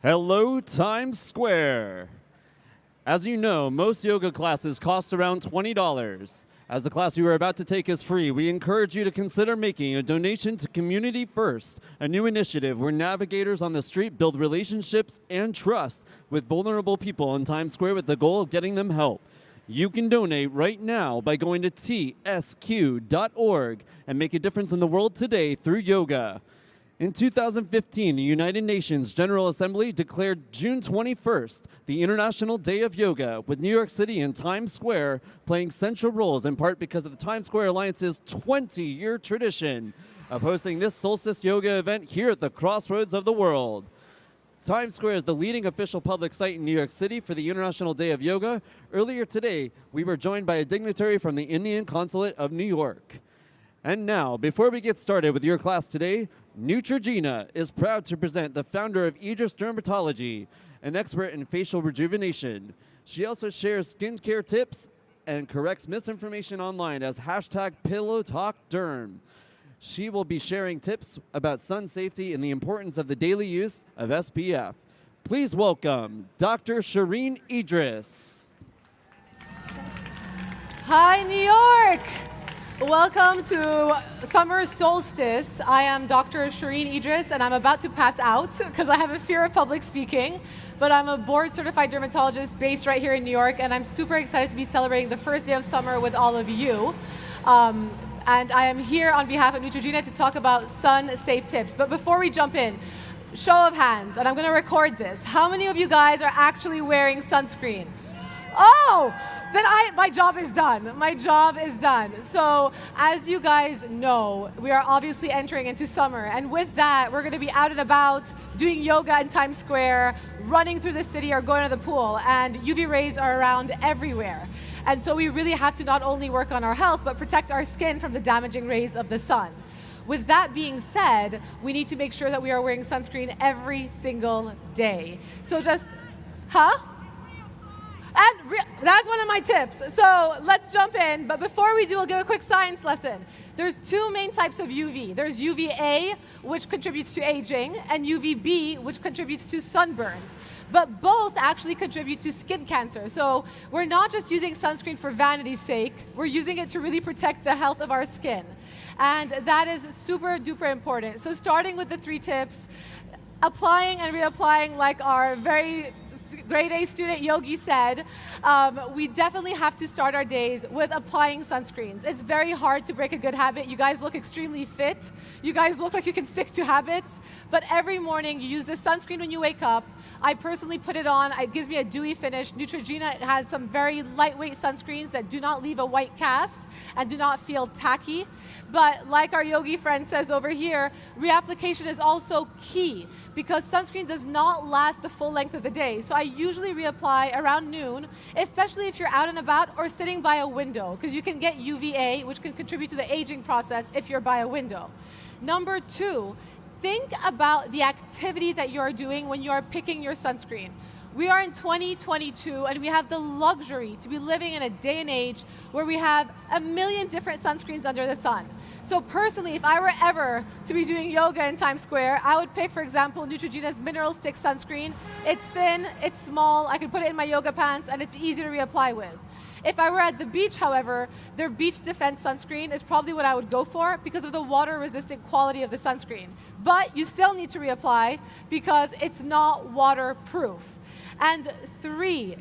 Hello, Times Square. As you know, most yoga classes cost around $20. As the class you are about to take is free, we encourage you to consider making a donation to Community First, a new initiative where navigators on the street build relationships and trust with vulnerable people in Times Square with the goal of getting them help. You can donate right now by going to tsq.org and make a difference in the world today through yoga. In 2015, the United Nations General Assembly declared June 21st the International Day of Yoga, with New York City and Times Square playing central roles, in part because of the Times Square Alliance's 20-year tradition of hosting this Solstice yoga event here at the crossroads of the world. Times Square is the leading official public site in New York City for the International Day of Yoga. Earlier today, we were joined by a dignitary from the Indian Consulate of New York. And now, before we get started with your class today, Neutrogena is proud to present the founder of Idriss Dermatology, an expert in facial rejuvenation. She also shares skincare tips and corrects misinformation online as #PillowTalkDerm. She will be sharing tips about sun safety and the importance of the daily use of SPF. Please welcome Dr. Shereene Idriss. Hi, New York! Welcome to Summer Solstice. I am Dr. Shereene Idriss, and I'm about to pass out because I have a fear of public speaking. But I'm a board-certified dermatologist based right here in New York, and I'm super excited to be celebrating the first day of summer with all of you. And I am here on behalf of Neutrogena to talk about sun-safe tips. But before we jump in, show of hands, and I'm going to record this. How many of you guys are actually wearing sunscreen? Oh! Then my job is done. My job is done. So as you guys know, we are obviously entering into summer. And with that, we're going to be out and about doing yoga in Times Square, running through the city or going to the pool. And UV rays are around everywhere. And so we really have to not only work on our health, but protect our skin from the damaging rays of the sun. With that being said, we need to make sure that we are wearing sunscreen every single day. So just, And that's one of my tips. So let's jump in. But before we do, we'll give a quick science lesson. There's two main types of UV. There's UVA, which contributes to aging, and UVB, which contributes to sunburns. But both actually contribute to skin cancer. So we're not just using sunscreen for vanity's sake. We're using it to really protect the health of our skin. And that is super duper important. So starting with the 3 tips, applying and reapplying, like our very grade A student Yogi said, we definitely have to start our days with applying sunscreens. It's very hard to break a good habit. You guys look extremely fit. You guys look like you can stick to habits. But every morning you use this sunscreen when you wake up. I personally put it on. It gives me a dewy finish. Neutrogena has some very lightweight sunscreens that do not leave a white cast and do not feel tacky. But like our yogi friend says over here, reapplication is also key because sunscreen does not last the full length of the day. So I usually reapply around noon, especially if you're out and about or sitting by a window, because you can get UVA, which can contribute to the aging process if you're by a window. Number 2, think about the activity that you're doing when you're picking your sunscreen. We are in 2022, and we have the luxury to be living in a day and age where we have a million different sunscreens under the sun. So personally, if I were ever to be doing yoga in Times Square, I would pick, for example, Neutrogena's Mineral Stick Sunscreen. It's thin, it's small, I can put it in my yoga pants, and it's easy to reapply with. If I were at the beach, however, their Beach Defense sunscreen is probably what I would go for because of the water-resistant quality of the sunscreen. But you still need to reapply because it's not waterproof. And 3,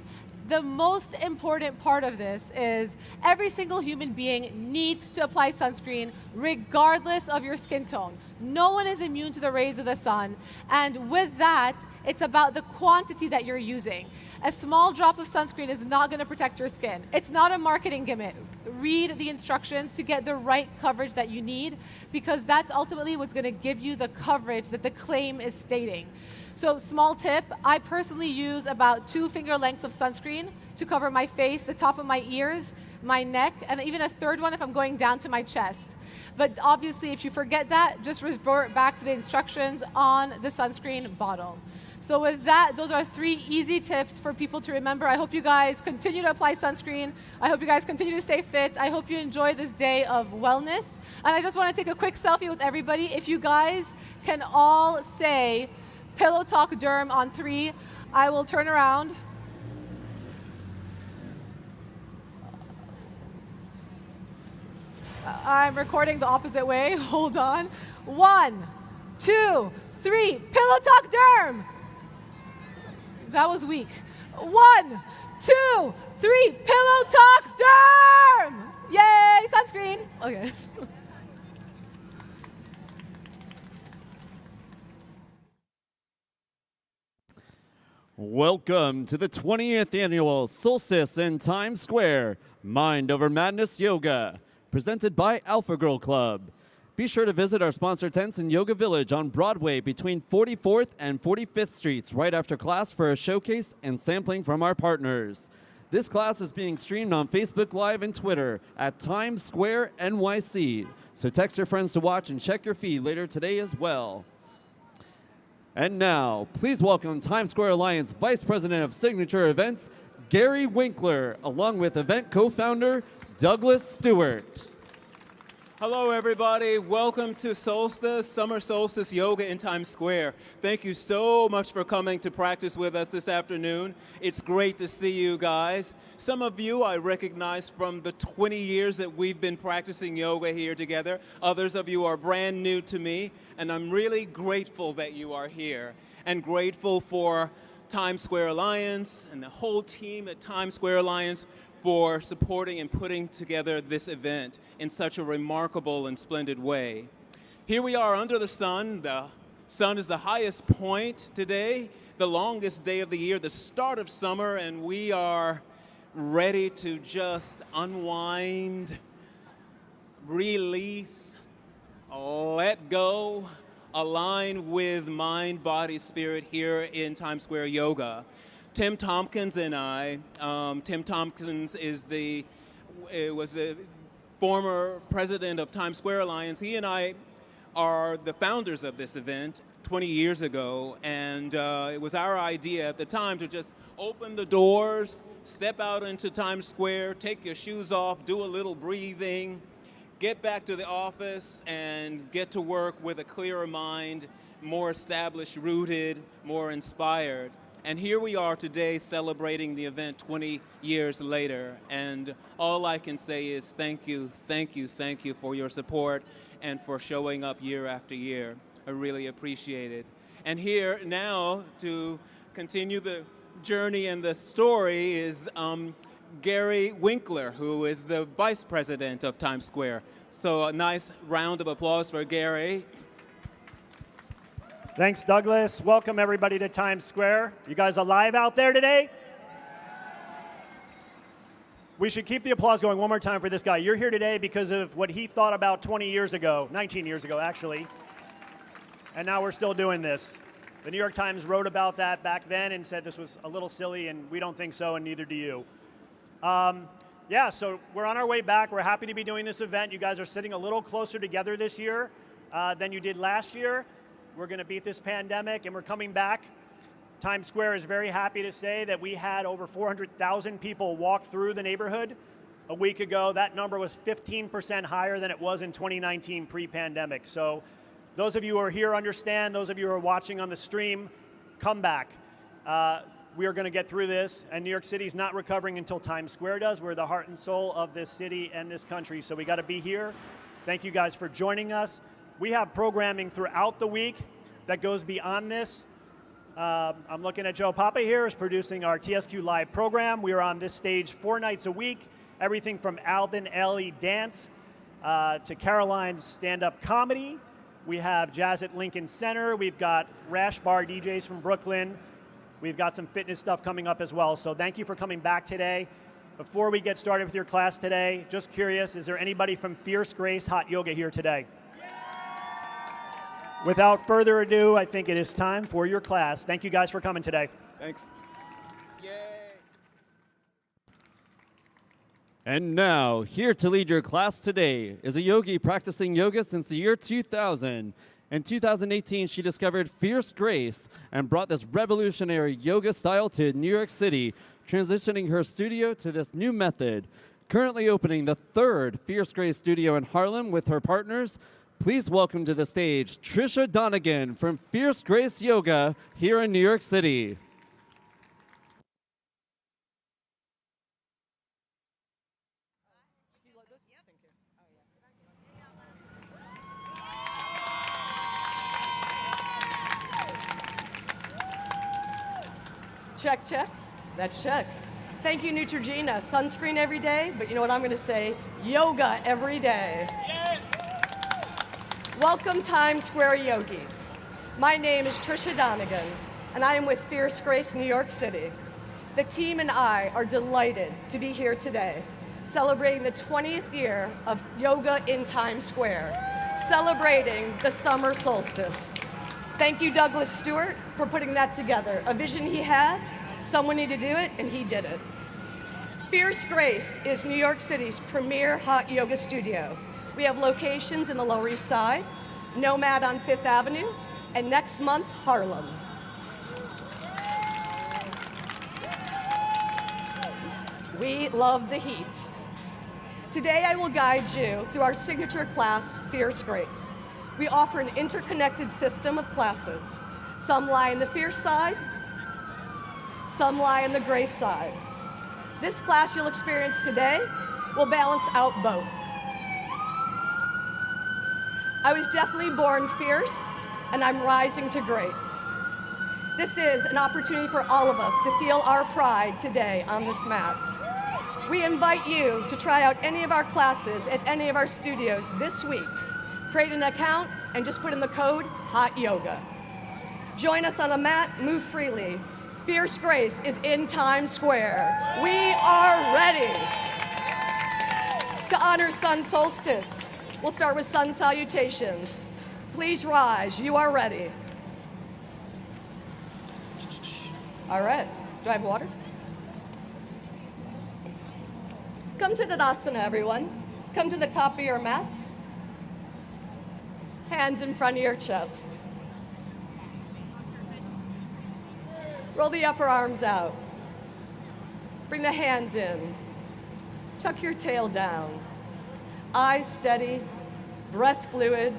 the most important part of this is every single human being needs to apply sunscreen regardless of your skin tone. No one is immune to the rays of the sun. And with that, it's about the quantity that you're using. A small drop of sunscreen is not going to protect your skin. It's not a marketing gimmick. Read the instructions to get the right coverage that you need because that's ultimately what's going to give you the coverage that the claim is stating. So small tip, I personally use about 2 finger lengths of sunscreen to cover my face, the top of my ears, my neck, and even a 3rd one if I'm going down to my chest. But obviously, if you forget that, just revert back to the instructions on the sunscreen bottle. So with that, those are 3 easy tips for people to remember. I hope you guys continue to apply sunscreen. I hope you guys continue to stay fit. I hope you enjoy this day of wellness. And I just want to take a quick selfie with everybody. If you guys can all say, Pillow Talk Derm on 3. I will turn around. I'm recording the opposite way. Hold on. 1, 2, 3. Pillow Talk Derm. That was weak. 1, 2, 3. Pillow Talk Derm. Yay, sunscreen. Okay. Welcome to the 20th annual Solstice in Times Square Mind Over Madness Yoga, presented by Alpha Girl Club. Be sure to visit our sponsor tents in Yoga Village on Broadway between 44th and 45th Streets right after class for a showcase and sampling from our partners. This class is being streamed on Facebook Live and Twitter at Times Square NYC, so text your friends to watch and check your feed later today as well. And now, please welcome Times Square Alliance Vice President of Signature Events, Gary Winkler, along with event co-founder Douglas Stewart. Hello, everybody. Welcome to Solstice, Summer Solstice Yoga in Times Square. Thank you so much for coming to practice with us this afternoon. It's great to see you guys. Some of you I recognize from the 20 years that we've been practicing yoga here together. Others of you are brand new to me, and I'm really grateful that you are here and grateful for Times Square Alliance and the whole team at Times Square Alliance for supporting and putting together this event in such a remarkable and splendid way. Here we are under the sun. The sun is the highest point today, the longest day of the year, the start of summer, and we are ready to just unwind, release, let go, align with mind, body, spirit here in Times Square Yoga. Tim Tompkins and I, Tim Tompkins was a former president of Times Square Alliance. He and I are the founders of this event 20 years ago, and it was our idea at the time to just open the doors, step out into Times Square, take your shoes off, do a little breathing, get back to the office, and get to work with a clearer mind, more established, rooted, more inspired. And here we are today celebrating the event 20 years later. And all I can say is thank you, thank you, thank you for your support and for showing up year after year. I really appreciate it. And here now to continue the journey and the story is Gary Winkler, who is the Vice President of Times Square. So a nice round of applause for Gary. Thanks, Douglas. Welcome, everybody, to Times Square. You guys alive out there today? We should keep the applause going one more time for this guy. You're here today because of what he thought about 20 years ago, 19 years ago, actually. And now we're still doing this. The New York Times wrote about that back then and said this was a little silly, and we don't think so, and neither do you. Yeah, so we're on our way back. We're happy to be doing this event. You guys are sitting a little closer together this year than you did last year. We're going to beat this pandemic, and we're coming back. Times Square is very happy to say that we had over 400,000 people walk through the neighborhood a week ago. That number was 15% higher than it was in 2019 pre-pandemic. So those of you who are here understand. Those of you who are watching on the stream, come back. We are going to get through this, and New York City is not recovering until Times Square does. We're the heart and soul of this city and this country, so we got to be here. Thank you guys for joining us. We have programming throughout the week that goes beyond this. I'm looking at Joe Papa here, who's producing our TSQ Live program. We are on this stage 4 nights a week, everything from Alden Ellie dance to Caroline's stand-up comedy. We have Jazz at Lincoln Center. We've got Rash Bar DJs from Brooklyn. We've got some fitness stuff coming up as well. So thank you for coming back today. Before we get started with your class today, just curious, is there anybody from Fierce Grace Hot Yoga here today? Without further ado, I think it is time for your class. Thank you guys for coming today. Thanks. Yay. And now, here to lead your class today is a yogi practicing yoga since the year 2000. In 2018, she discovered Fierce Grace and brought this revolutionary yoga style to New York City, transitioning her studio to this new method. Currently opening the 3rd Fierce Grace studio in Harlem with her partners, Please welcome to the stage Tricia Donegan from Fierce Grace Yoga here in New York City. Check, check. That's check. Thank you, Neutrogena. Sunscreen every day, but you know what I'm going to say? Yoga every day. Yes! Welcome, Times Square Yogis. My name is Tricia Donegan, and I am with Fierce Grace, New York City. The team and I are delighted to be here today, celebrating the 20th year of Yoga in Times Square, celebrating the summer solstice. Thank you, Douglas Stewart, for putting that together. A vision he had, someone needed to do it, and he did it. Fierce Grace is New York City's premier hot yoga studio. We have locations in the Lower East Side, Nomad on Fifth Avenue, and next month, Harlem. We love the heat. Today, I will guide you through our signature class, Fierce Grace. We offer an interconnected system of classes. Some lie in the fierce side, some lie in the grace side. This class you'll experience today will balance out both. I was definitely born fierce, and I'm rising to grace. This is an opportunity for all of us to feel our pride today on this mat. We invite you to try out any of our classes at any of our studios this week. Create an account and just put in the code HOT YOGA. Join us on a mat, move freely. Fierce Grace is in Times Square. We are ready. To honor sun solstice, we'll start with sun salutations. Please rise, you are ready. All right, do I have water? Come to Tadasana, everyone. Come to the top of your mats. Hands in front of your chest. Roll the upper arms out. Bring the hands in. Tuck your tail down. Eyes steady, breath fluid,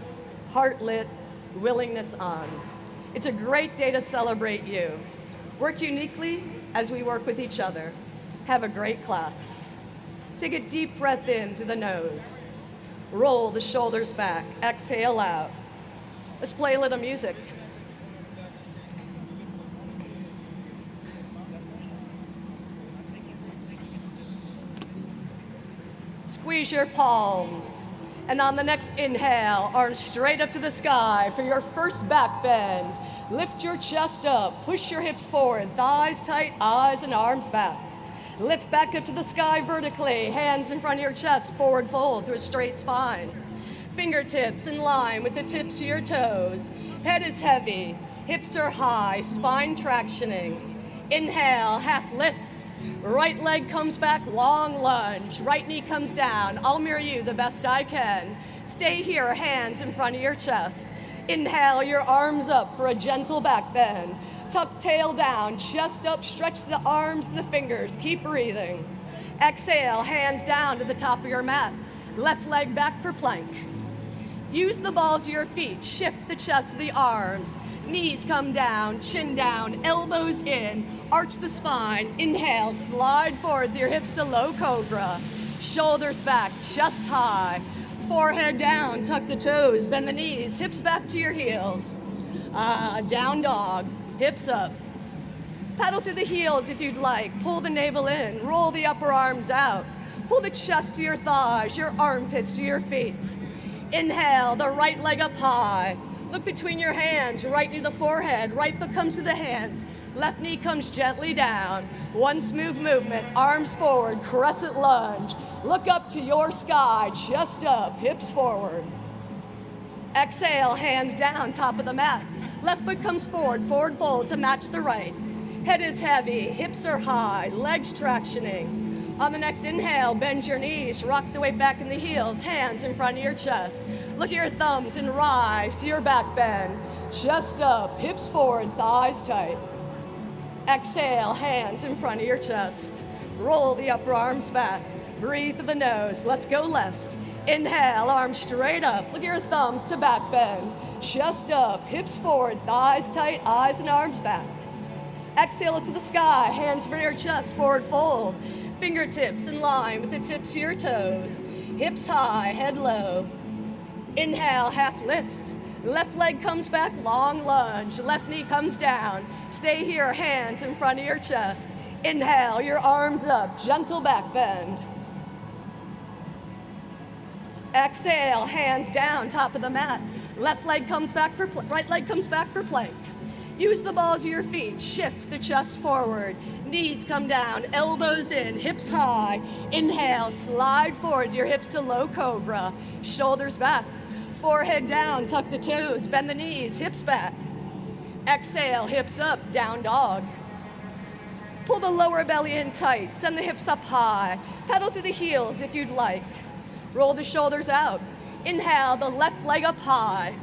heart lit, willingness on. It's a great day to celebrate you. Work uniquely as we work with each other. Have a great class. Take a deep breath in through the nose. Roll the shoulders back, exhale out. Let's play a little music. Squeeze your palms. And on the next inhale, arms straight up to the sky for your first back bend. Lift your chest up, push your hips forward, thighs tight, eyes and arms back. Lift back up to the sky vertically, hands in front of your chest, forward fold through a straight spine. Fingertips in line with the tips of your toes. Head is heavy, hips are high, spine tractioning. Inhale, half lift. Right leg comes back, long lunge. Right knee comes down. I'll mirror you the best I can. Stay here, hands in front of your chest. Inhale, your arms up for a gentle back bend. Tuck tail down, chest up, stretch the arms and the fingers. Keep breathing. Exhale, hands down to the top of your mat. Left leg back for plank. Use the balls of your feet. Shift the chest of the arms. Knees come down, chin down, elbows in. Arch the spine. Inhale, slide forward with your hips to low cobra. Shoulders back, chest high. Forehead down, tuck the toes, bend the knees, hips back to your heels. Down dog. Hips up. Paddle through the heels if you'd like. Pull the navel in. Roll the upper arms out. Pull the chest to your thighs, your armpits to your feet. Inhale, the right leg up high. Look between your hands, right knee to the forehead. Right foot comes to the hands. Left knee comes gently down. One smooth movement, arms forward, crescent lunge. Look up to your sky, chest up, hips forward. Exhale, hands down, top of the mat. Left foot comes forward, forward fold to match the right. Head is heavy, hips are high, legs tractioning. On the next inhale, bend your knees, rock the weight back in the heels, hands in front of your chest. Look at your thumbs and rise to your back bend. Chest up, hips forward, thighs tight. Exhale, hands in front of your chest. Roll the upper arms back. Breathe through the nose. Let's go left. Inhale, arms straight up. Look at your thumbs to back bend. Chest up, hips forward, thighs tight, eyes and arms back. Exhale it to the sky, hands for your chest, forward fold. Fingertips in line with the tips of your toes. Hips high, head low. Inhale, half lift. Left leg comes back, long lunge. Left knee comes down. Stay here, hands in front of your chest. Inhale, your arms up, gentle back bend. Exhale, hands down, top of the mat. Left leg comes back for right leg comes back for plank. Use the balls of your feet, shift the chest forward. Knees come down, elbows in, hips high. Inhale, slide forward your hips to low cobra. Shoulders back, forehead down, tuck the toes, bend the knees, hips back. Exhale, hips up, down dog. Pull the lower belly in tight, send the hips up high. Pedal through the heels if you'd like. Roll the shoulders out. Inhale, the left leg up high.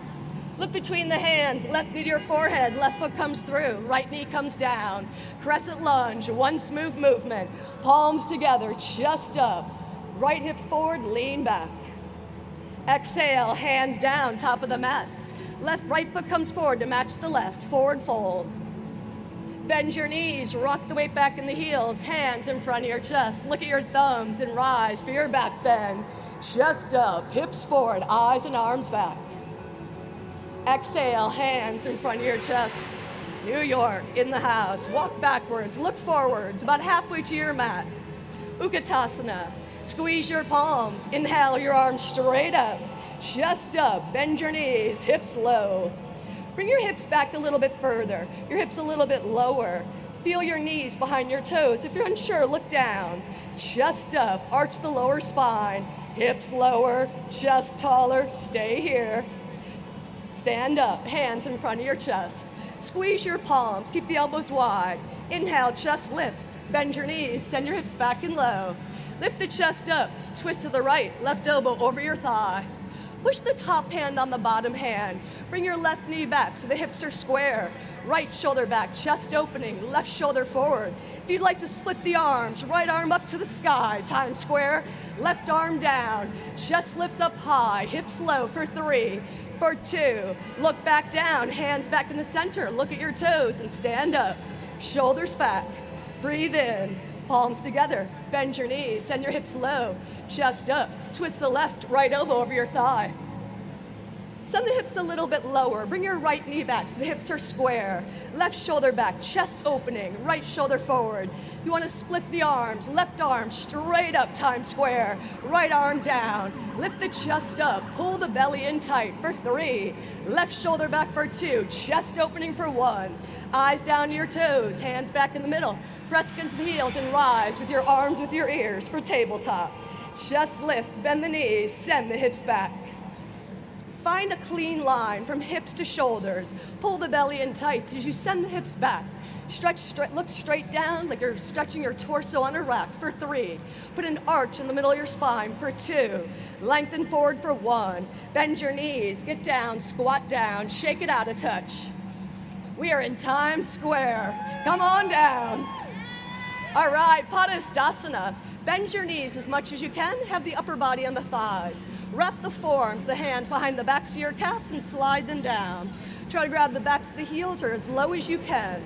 Look between the hands, left knee to your forehead, left foot comes through, right knee comes down. Crescent lunge, one smooth movement. Palms together, chest up. Right hip forward, lean back. Exhale, hands down, top of the mat. Right foot comes forward to match the left, forward fold. Bend your knees, rock the weight back in the heels, hands in front of your chest. Look at your thumbs and rise for your back bend. Chest up, hips forward, eyes and arms back. Exhale, hands in front of your chest. New York, in the house. Walk backwards, look forwards, about halfway to your mat. Utkatasana. Squeeze your palms. Inhale, your arms straight up. Chest up, bend your knees, hips low. Bring your hips back a little bit further, your hips a little bit lower. Feel your knees behind your toes. If you're unsure, look down. Chest up, arch the lower spine. Hips lower, chest taller, stay here. Stand up, hands in front of your chest. Squeeze your palms, keep the elbows wide. Inhale, chest lifts. Bend your knees, send your hips back and low. Lift the chest up, twist to the right, left elbow over your thigh. Push the top hand on the bottom hand. Bring your left knee back so the hips are square. Right shoulder back, chest opening, left shoulder forward. If you'd like to split the arms, right arm up to the sky, Times Square. Left arm down, chest lifts up high, hips low for 3, for 2. Look back down, hands back in the center. Look at your toes and stand up. Shoulders back. Breathe in, palms together. Bend your knees, send your hips low. Chest up, twist the left, right elbow over your thigh. Send the hips a little bit lower. Bring your right knee back so the hips are square. Left shoulder back, chest opening, right shoulder forward. You want to split the arms, left arm straight up, Times Square. Right arm down. Lift the chest up, pull the belly in tight for 3. Left shoulder back for 2, chest opening for 1. Eyes down to your toes, hands back in the middle. Press against the heels and rise with your arms with your ears for tabletop. Chest lifts, bend the knees, send the hips back. Find a clean line from hips to shoulders. Pull the belly in tight as you send the hips back. Look straight down like you're stretching your torso on a rack for 3. Put an arch in the middle of your spine for 2. Lengthen forward for 1. Bend your knees, get down, squat down, shake it out a touch. We are in Times Square. Come on down. All right, Padastasana. Bend your knees as much as you can. Have the upper body on the thighs. Wrap the forearms, the hands behind the backs of your calves and slide them down. Try to grab the backs of the heels or as low as you can.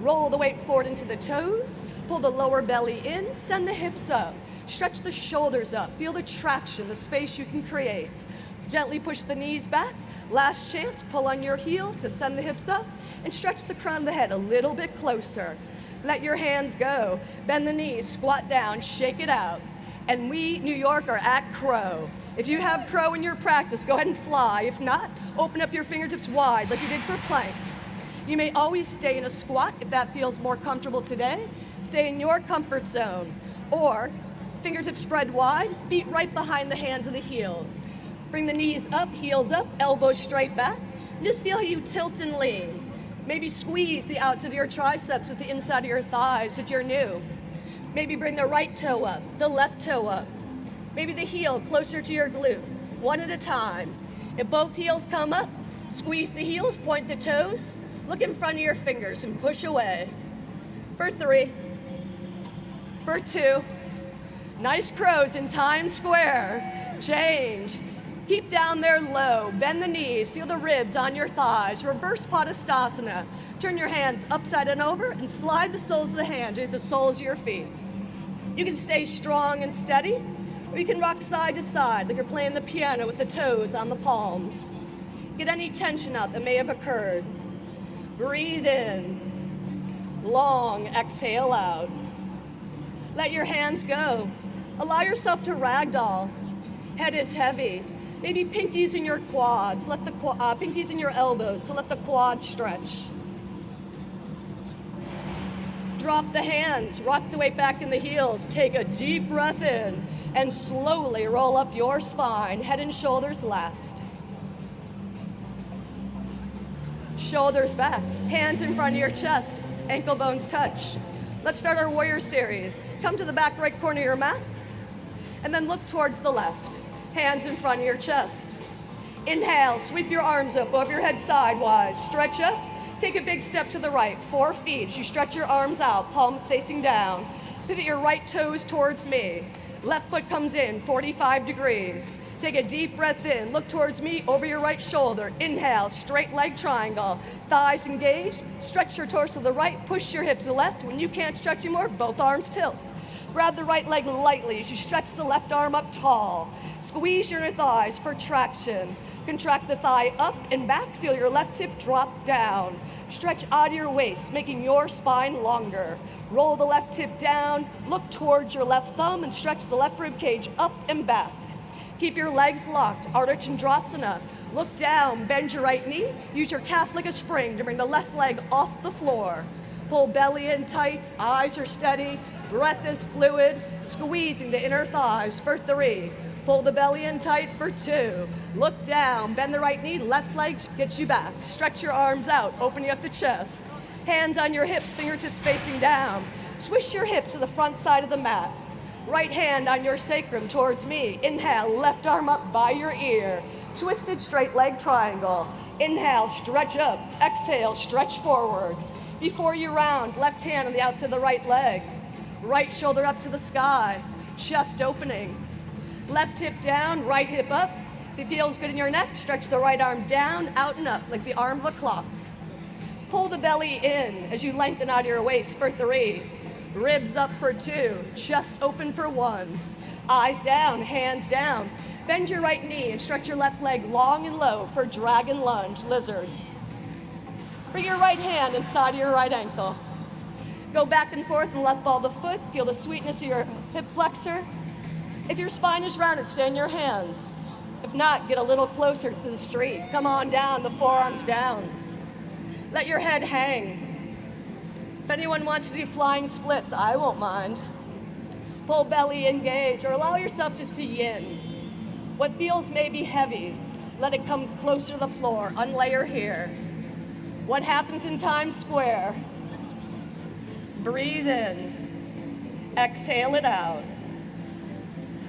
Roll the weight forward into the toes. Pull the lower belly in. Send the hips up. Stretch the shoulders up. Feel the traction, the space you can create. Gently push the knees back. Last chance, pull on your heels to send the hips up and stretch the crown of the head a little bit closer. Let your hands go. Bend the knees, squat down, shake it out. And we, New York, are at crow. If you have crow in your practice, go ahead and fly. If not, open up your fingertips wide like you did for plank. You may always stay in a squat if that feels more comfortable today. Stay in your comfort zone. Or fingertips spread wide, feet right behind the hands of the heels. Bring the knees up, heels up, elbows straight back. And just feel how you tilt and lean. Maybe squeeze the outs of your triceps with the inside of your thighs if you're new. Maybe bring the right toe up, the left toe up. Maybe the heel closer to your glute, one at a time. If both heels come up, squeeze the heels, point the toes, look in front of your fingers and push away. For 3, for 2. Nice crows in Times Square. Change. Keep down there low. Bend the knees. Feel the ribs on your thighs. Reverse Padastasana. Turn your hands upside and over and slide the soles of the hands into the soles of your feet. You can stay strong and steady, or you can rock side to side like you're playing the piano with the toes on the palms. Get any tension out that may have occurred. Breathe in. Long exhale out. Let your hands go. Allow yourself to ragdoll. Head is heavy. Maybe pinkies in your quads. Let the pinkies in your elbows to let the quads stretch. Drop the hands. Rock the weight back in the heels. Take a deep breath in and slowly roll up your spine. Head and shoulders last. Shoulders back. Hands in front of your chest. Ankle bones touch. Let's start our warrior series. Come to the back right corner of your mat and then look towards the left. Hands in front of your chest. Inhale, sweep your arms up over your head sidewise. Stretch up. Take a big step to the right. 4 feet. As you stretch your arms out, palms facing down. Pivot your right toes towards me. Left foot comes in, 45 degrees. Take a deep breath in. Look towards me over your right shoulder. Inhale, straight leg triangle. Thighs engaged. Stretch your torso to the right. Push your hips to the left. When you can't stretch anymore, both arms tilt. Grab the right leg lightly as you stretch the left arm up tall. Squeeze your inner thighs for traction. Contract the thigh up and back. Feel your left hip drop down. Stretch out of your waist, making your spine longer. Roll the left hip down. Look towards your left thumb and stretch the left rib cage up and back. Keep your legs locked. Ardha Chandrasana. Look down. Bend your right knee. Use your calf like a spring to bring the left leg off the floor. Pull belly in tight. Eyes are steady. Breath is fluid. Squeezing the inner thighs for 3. Pull the belly in tight for 2. Look down, bend the right knee, left leg gets you back. Stretch your arms out, opening up the chest. Hands on your hips, fingertips facing down. Swish your hips to the front side of the mat. Right hand on your sacrum towards me. Inhale, left arm up by your ear. Twisted straight leg triangle. Inhale, stretch up. Exhale, stretch forward. Before you round, left hand on the outside of the right leg. Right shoulder up to the sky. Chest opening. Left hip down, right hip up. If it feels good in your neck, stretch the right arm down, out and up, like the arm of a clock. Pull the belly in as you lengthen out of your waist for 3. Ribs up for 2. Chest open for 1. Eyes down, hands down. Bend your right knee and stretch your left leg long and low for dragon lunge, lizard. Bring your right hand inside of your right ankle. Go back and forth and left ball the foot. Feel the sweetness of your hip flexor. If your spine is rounded, stay in your hands. If not, get a little closer to the street. Come on down, the forearms down. Let your head hang. If anyone wants to do flying splits, I won't mind. Pull belly, engage, or allow yourself just to yin. What feels maybe heavy, let it come closer to the floor. Unlayer here. What happens in Times Square? Breathe in. Exhale it out.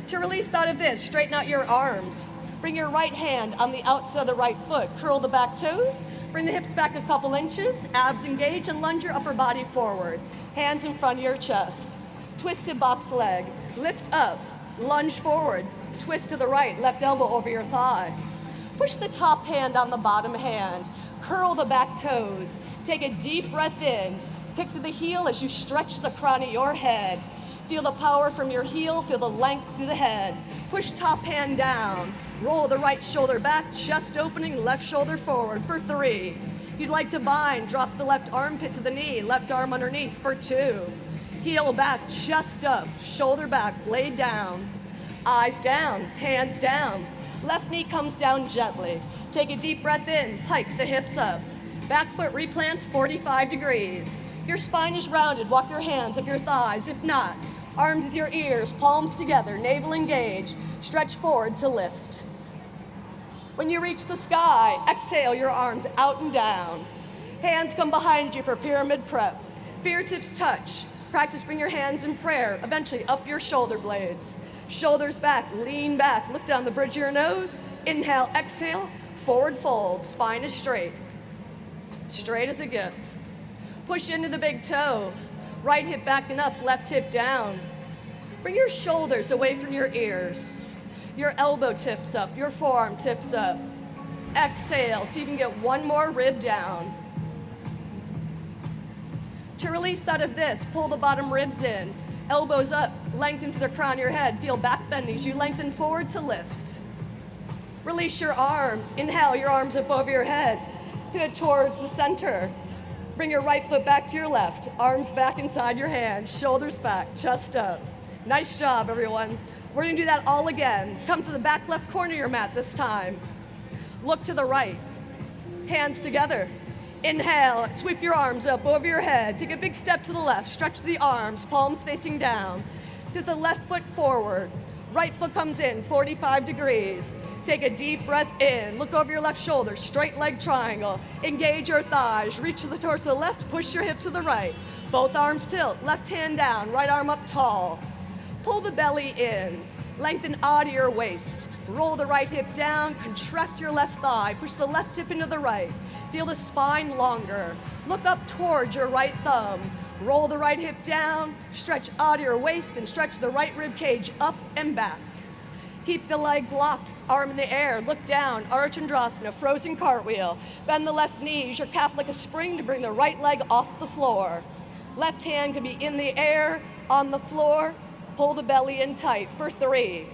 To release out of this, straighten out your arms. Bring your right hand on the outside of the right foot. Curl the back toes. Bring the hips back a couple inches. Abs engage and lunge your upper body forward. Hands in front of your chest. Twisted box leg. Lift up. Lunge forward. Twist to the right. Left elbow over your thigh. Push the top hand on the bottom hand. Curl the back toes. Take a deep breath in. Kick to the heel as you stretch the crown of your head. Feel the power from your heel, feel the length through the head. Push top hand down. Roll the right shoulder back, chest opening, left shoulder forward for 3. If you'd like to bind, drop the left armpit to the knee, left arm underneath for 2. Heel back, chest up, shoulder back, blade down. Eyes down, hands down. Left knee comes down gently. Take a deep breath in, pike the hips up. Back foot replants 45 degrees. If your spine is rounded, walk your hands up your thighs. If not, arms with your ears, palms together, navel engage. Stretch forward to lift. When you reach the sky, exhale your arms out and down. Hands come behind you for pyramid prep. Fingertips touch. Practice bring your hands in prayer, eventually up your shoulder blades. Shoulders back, lean back, look down the bridge of your nose. Inhale, exhale, forward fold, spine is straight. Straight as it gets. Push into the big toe. Right hip back and up, left hip down. Bring your shoulders away from your ears. Your elbow tips up, your forearm tips up. Exhale, so you can get one more rib down. To release out of this, pull the bottom ribs in. Elbows up, lengthen to the crown of your head. Feel back bending as you lengthen forward to lift. Release your arms. Inhale, your arms up over your head. Pivot towards the center. Bring your right foot back to your left. Arms back inside your hands. Shoulders back, chest up. Nice job, everyone. We're gonna do that all again. Come to the back left corner of your mat this time. Look to the right. Hands together. Inhale, sweep your arms up over your head. Take a big step to the left. Stretch the arms, palms facing down. Put the left foot forward. Right foot comes in, 45 degrees. Take a deep breath in. Look over your left shoulder, straight leg triangle. Engage your thighs. Reach the torso to the left, push your hips to the right. Both arms tilt, left hand down, right arm up tall. Pull the belly in. Lengthen out of your waist. Roll the right hip down, contract your left thigh. Push the left hip into the right. Feel the spine longer. Look up towards your right thumb. Roll the right hip down, stretch out of your waist and stretch the right rib cage up and back. Keep the legs locked, arm in the air, look down, Archandrasana, frozen cartwheel. Bend the left knee, use your calf like a spring to bring the right leg off the floor. Left hand can be in the air, on the floor. Pull the belly in tight for 3.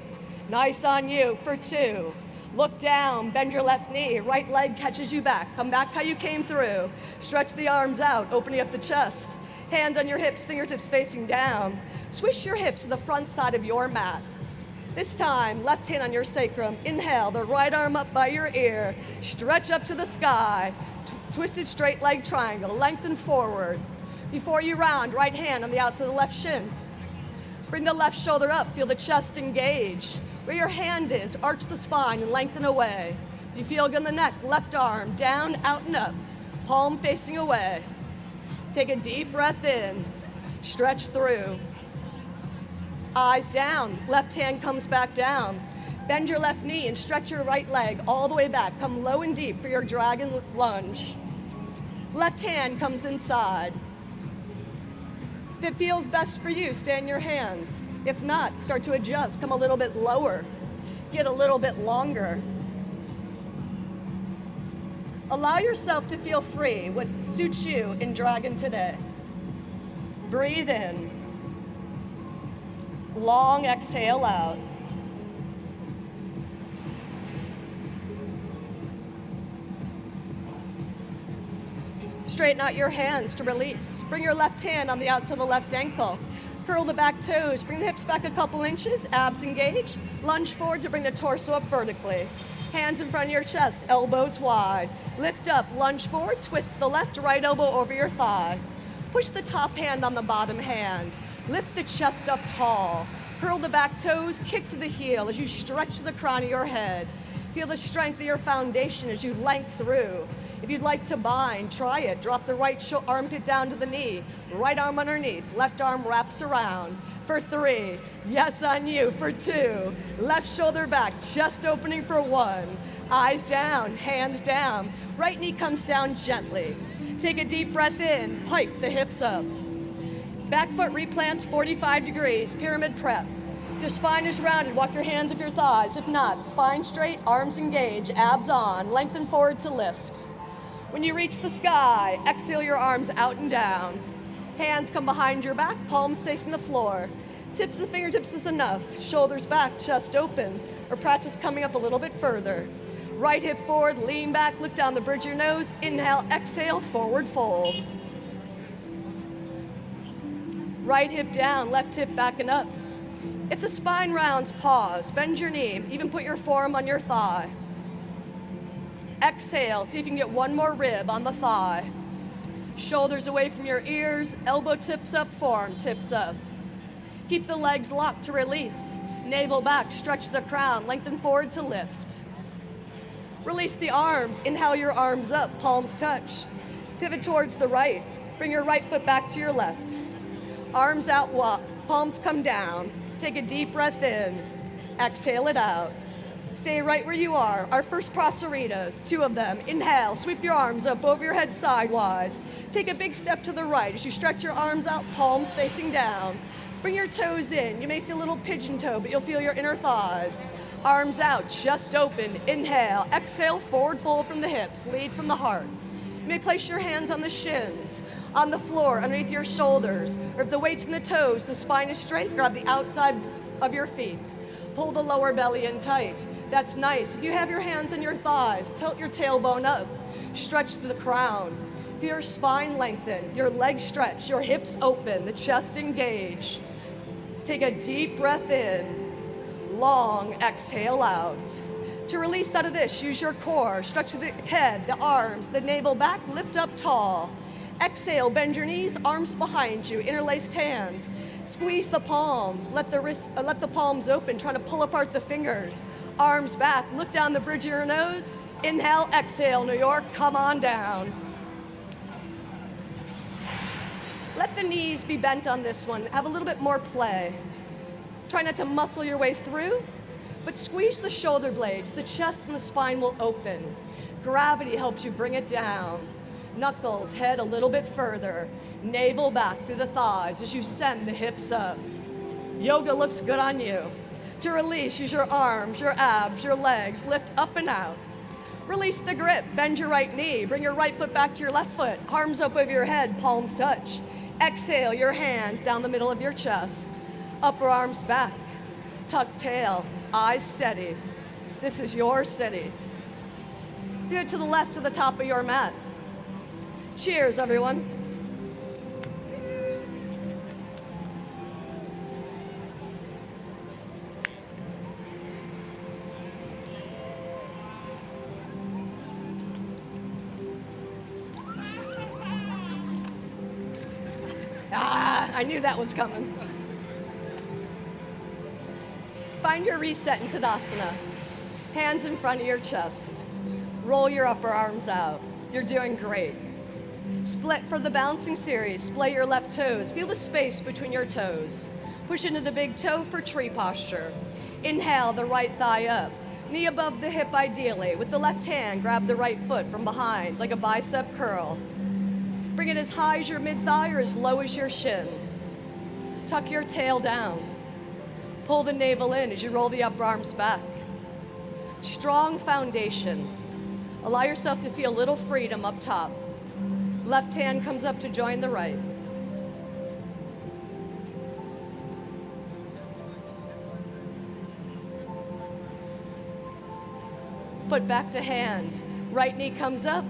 Nice on you for 2. Look down, bend your left knee, right leg catches you back. Come back how you came through. Stretch the arms out, opening up the chest. Hands on your hips, fingertips facing down. Swish your hips to the front side of your mat. This time, left hand on your sacrum. Inhale, the right arm up by your ear. Stretch up to the sky. Twisted straight leg triangle, lengthen forward. Before you round, right hand on the outside of the left shin. Bring the left shoulder up, feel the chest engage. Where your hand is, arch the spine and lengthen away. You feel good in the neck, left arm, down, out and up. Palm facing away. Take a deep breath in, stretch through. Eyes down, left hand comes back down. Bend your left knee and stretch your right leg all the way back. Come low and deep for your dragon lunge. Left hand comes inside. If it feels best for you, stay in your hands. If not, start to adjust. Come a little bit lower. Get a little bit longer. Allow yourself to feel free, what suits you in Dragon today. Breathe in. Long exhale out. Straighten out your hands to release. Bring your left hand on the outside of the left ankle. Curl the back toes. Bring the hips back a couple inches. Abs engage. Lunge forward to bring the torso up vertically. Hands in front of your chest. Elbows wide. Lift up. Lunge forward. Twist to the left. Right elbow over your thigh. Push the top hand on the bottom hand. Lift the chest up tall. Curl the back toes. Kick to the heel as you stretch to the crown of your head. Feel the strength of your foundation as you lengthen through. If you'd like to bind, try it. Drop the right armpit down to the knee. Right arm underneath. Left arm wraps around. For 3. Yes on you. For 2. Left shoulder back. Chest opening for 1. Eyes down. Hands down. Right knee comes down gently. Take a deep breath in. Pike the hips up. Back foot replants 45 degrees. Pyramid prep. If your spine is rounded, walk your hands up your thighs. If not, spine straight, arms engage, abs on. Lengthen forward to lift. When you reach the sky, exhale your arms out and down. Hands come behind your back, palms facing the floor. Tips of the fingertips is enough. Shoulders back, chest open. Or practice coming up a little bit further. Right hip forward, lean back, look down the bridge of your nose. Inhale, exhale, forward fold. Right hip down, left hip back and up. If the spine rounds, pause. Bend your knee, even put your forearm on your thigh. Exhale, see if you can get one more rib on the thigh. Shoulders away from your ears, elbow tips up, forearm tips up. Keep the legs locked to release. Navel back, stretch the crown, lengthen forward to lift. Release the arms, inhale your arms up, palms touch. Pivot towards the right, bring your right foot back to your left. Arms out, walk, palms come down. Take a deep breath in, exhale it out. Stay right where you are. Our first Prasaritas, 2 of them. Inhale, sweep your arms up over your head sidewise. Take a big step to the right as you stretch your arms out, palms facing down. Bring your toes in. You may feel a little pigeon toe, but you'll feel your inner thighs. Arms out, chest open. Inhale, exhale, forward fold from the hips, lead from the heart. You may place your hands on the shins, on the floor, underneath your shoulders, or if the weight's in the toes, the spine is straight, grab the outside of your feet. Pull the lower belly in tight. That's nice. If you have your hands on your thighs, tilt your tailbone up. Stretch the crown. Feel your spine lengthen, your legs stretch, your hips open, the chest engage. Take a deep breath in. Long exhale out. To release out of this, use your core. Stretch the head, the arms, the navel back, lift up tall. Exhale, bend your knees, arms behind you, interlaced hands. Squeeze the palms, let the palms open, trying to pull apart the fingers. Arms back, look down the bridge of your nose. Inhale, exhale, New York, come on down. Let the knees be bent on this one. Have a little bit more play. Try not to muscle your way through, but squeeze the shoulder blades. The chest and the spine will open. Gravity helps you bring it down. Knuckles, head a little bit further. Navel back through the thighs as you send the hips up. Yoga looks good on you. To release, use your arms, your abs, your legs. Lift up and out. Release the grip. Bend your right knee. Bring your right foot back to your left foot. Arms up over your head, palms touch. Exhale, your hands down the middle of your chest. Upper arms back. Tuck tail. Eyes steady. This is your city. Do it to the left to the top of your mat. Cheers, everyone. I knew that was coming. Find your reset in Tadasana. Hands in front of your chest. Roll your upper arms out. You're doing great. Split for the bouncing series. Splay your left toes. Feel the space between your toes. Push into the big toe for tree posture. Inhale, the right thigh up. Knee above the hip ideally. With the left hand, grab the right foot from behind like a bicep curl. Bring it as high as your mid-thigh or as low as your shin. Tuck your tail down. Pull the navel in as you roll the upper arms back. Strong foundation. Allow yourself to feel a little freedom up top. Left hand comes up to join the right. Foot back to hand. Right knee comes up.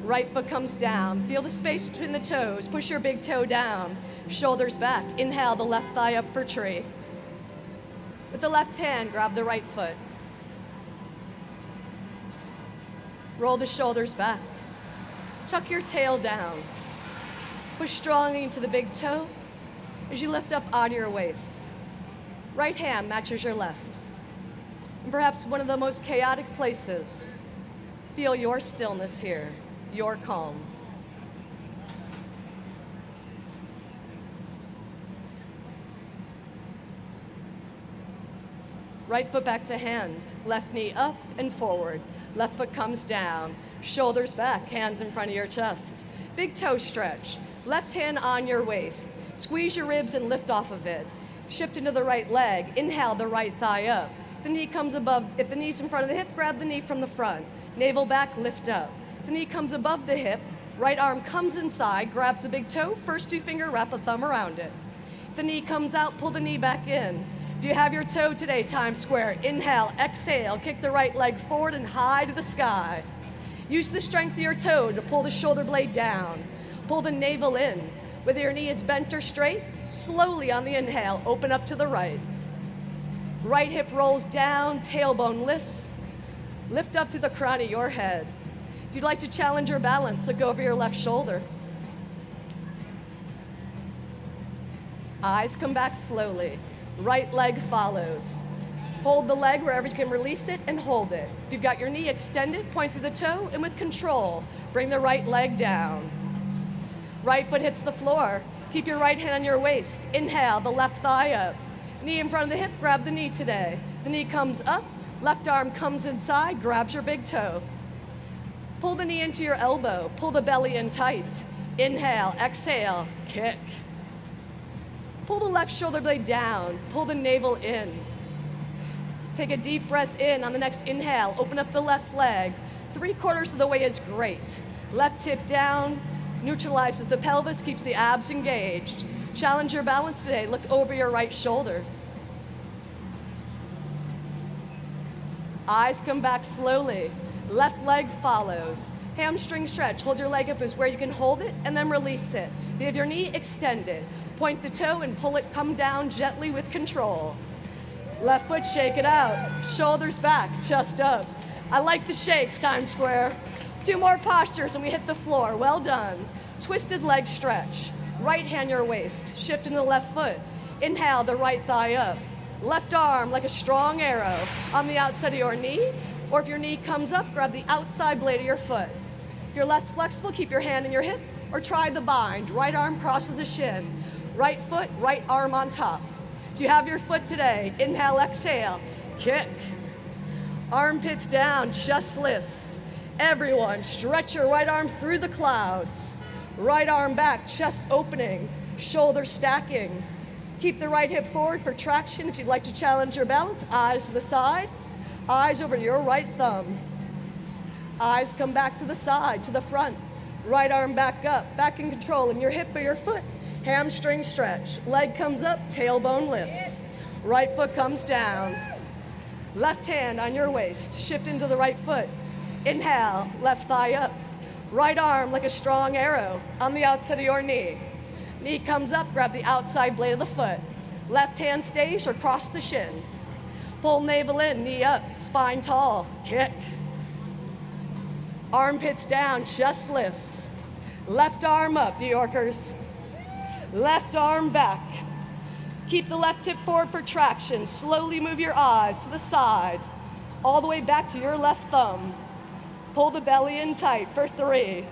Right foot comes down. Feel the space between the toes. Push your big toe down. Shoulders back. Inhale, the left thigh up for tree. With the left hand, grab the right foot. Roll the shoulders back. Tuck your tail down. Push strongly into the big toe as you lift up out of your waist. Right hand matches your left. And perhaps one of the most chaotic places, feel your stillness here, your calm. Right foot back to hand, left knee up and forward. Left foot comes down, shoulders back, hands in front of your chest. Big toe stretch, left hand on your waist. Squeeze your ribs and lift off of it. Shift into the right leg, inhale the right thigh up. The knee comes above, if the knee's in front of the hip, grab the knee from the front. Navel back, lift up. The knee comes above the hip, right arm comes inside, grabs the big toe, first two finger, wrap a thumb around it. If the knee comes out, pull the knee back in. If you have your toe today, Times Square, inhale, exhale, kick the right leg forward and high to the sky. Use the strength of your toe to pull the shoulder blade down. Pull the navel in. Whether your knee is bent or straight, slowly on the inhale, open up to the right. Right hip rolls down, tailbone lifts. Lift up through the crown of your head. If you'd like to challenge your balance, look over your left shoulder. Eyes come back slowly. Right leg follows. Hold the leg wherever you can release it and hold it. If you've got your knee extended, point through the toe and with control, bring the right leg down. Right foot hits the floor. Keep your right hand on your waist. Inhale, the left thigh up. Knee in front of the hip, grab the knee today. The knee comes up, left arm comes inside, grabs your big toe. Pull the knee into your elbow, pull the belly in tight. Inhale, exhale, kick. Pull the left shoulder blade down, pull the navel in. Take a deep breath in. On the next inhale, open up the left leg. 3/4 of the way is great. Left hip down, neutralizes the pelvis, keeps the abs engaged. Challenge your balance today. Look over your right shoulder. Eyes come back slowly. Left leg follows. Hamstring stretch. Hold your leg up as where you can hold it and then release it. You have your knee extended. Point the toe and pull it, come down gently with control. Left foot, shake it out. Shoulders back, chest up. I like the shakes, Times Square. 2 more postures and we hit the floor. Well done. Twisted leg stretch. Right hand your waist. Shift into the left foot. Inhale the right thigh up. Left arm like a strong arrow on the outside of your knee, or if your knee comes up, grab the outside blade of your foot. If you're less flexible, keep your hand in your hip, or try the bind. Right arm crosses the shin. Right foot, right arm on top. Do you have your foot today? Inhale, exhale, kick. Armpits down, chest lifts. Everyone, stretch your right arm through the clouds. Right arm back, chest opening, shoulders stacking. Keep the right hip forward for traction. If you'd like to challenge your balance, eyes to the side, eyes over your right thumb. Eyes come back to the side, to the front. Right arm back up, back in control in your hip or your foot. Hamstring stretch. Leg comes up, tailbone lifts. Right foot comes down. Left hand on your waist. Shift into the right foot. Inhale, left thigh up. Right arm like a strong arrow on the outside of your knee. Knee comes up, grab the outside blade of the foot. Left hand stays or cross the shin. Pull navel in, knee up, spine tall, kick. Armpits down, chest lifts. Left arm up, New Yorkers. Left arm back. Keep the left hip forward for traction. Slowly move your eyes to the side, all the way back to your left thumb. Pull the belly in tight for 3.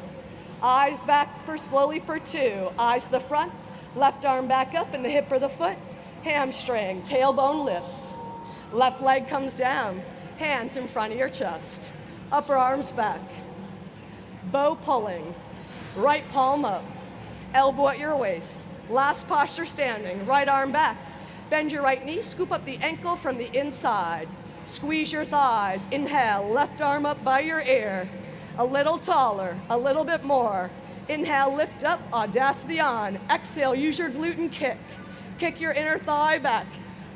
Eyes back for slowly for 2. Eyes to the front, left arm back up in the hip or the foot. Hamstring, tailbone lifts. Left leg comes down, hands in front of your chest. Upper arms back. Bow pulling, right palm up, elbow at your waist. Last posture standing, right arm back. Bend your right knee, scoop up the ankle from the inside. Squeeze your thighs, inhale, left arm up by your ear. A little taller, a little bit more. Inhale, lift up, audacity on. Exhale, use your glute and kick. Kick your inner thigh back.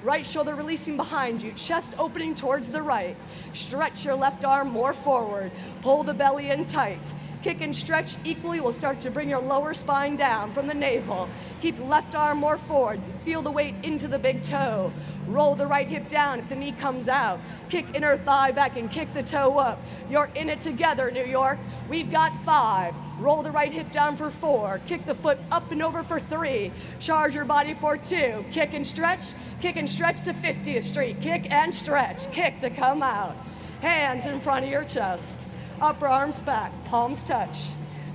Right shoulder releasing behind you, chest opening towards the right. Stretch your left arm more forward. Pull the belly in tight. Kick and stretch equally will start to bring your lower spine down from the navel. Keep left arm more forward. Feel the weight into the big toe. Roll the right hip down if the knee comes out. Kick inner thigh back and kick the toe up. You're in it together, New York. We've got 5. Roll the right hip down for 4. Kick the foot up and over for 3. Charge your body for 2. Kick and stretch to 50th Street. Kick and stretch. Kick to come out. Hands in front of your chest. Upper arms back, palms touch.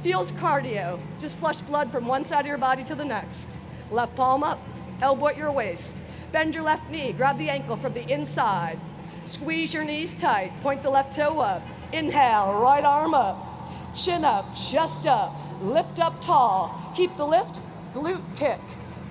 Feels cardio. Just flush blood from one side of your body to the next. Left palm up, elbow at your waist. Bend your left knee, grab the ankle from the inside. Squeeze your knees tight, point the left toe up. Inhale, right arm up. Chin up, chest up, lift up tall. Keep the lift, glute kick.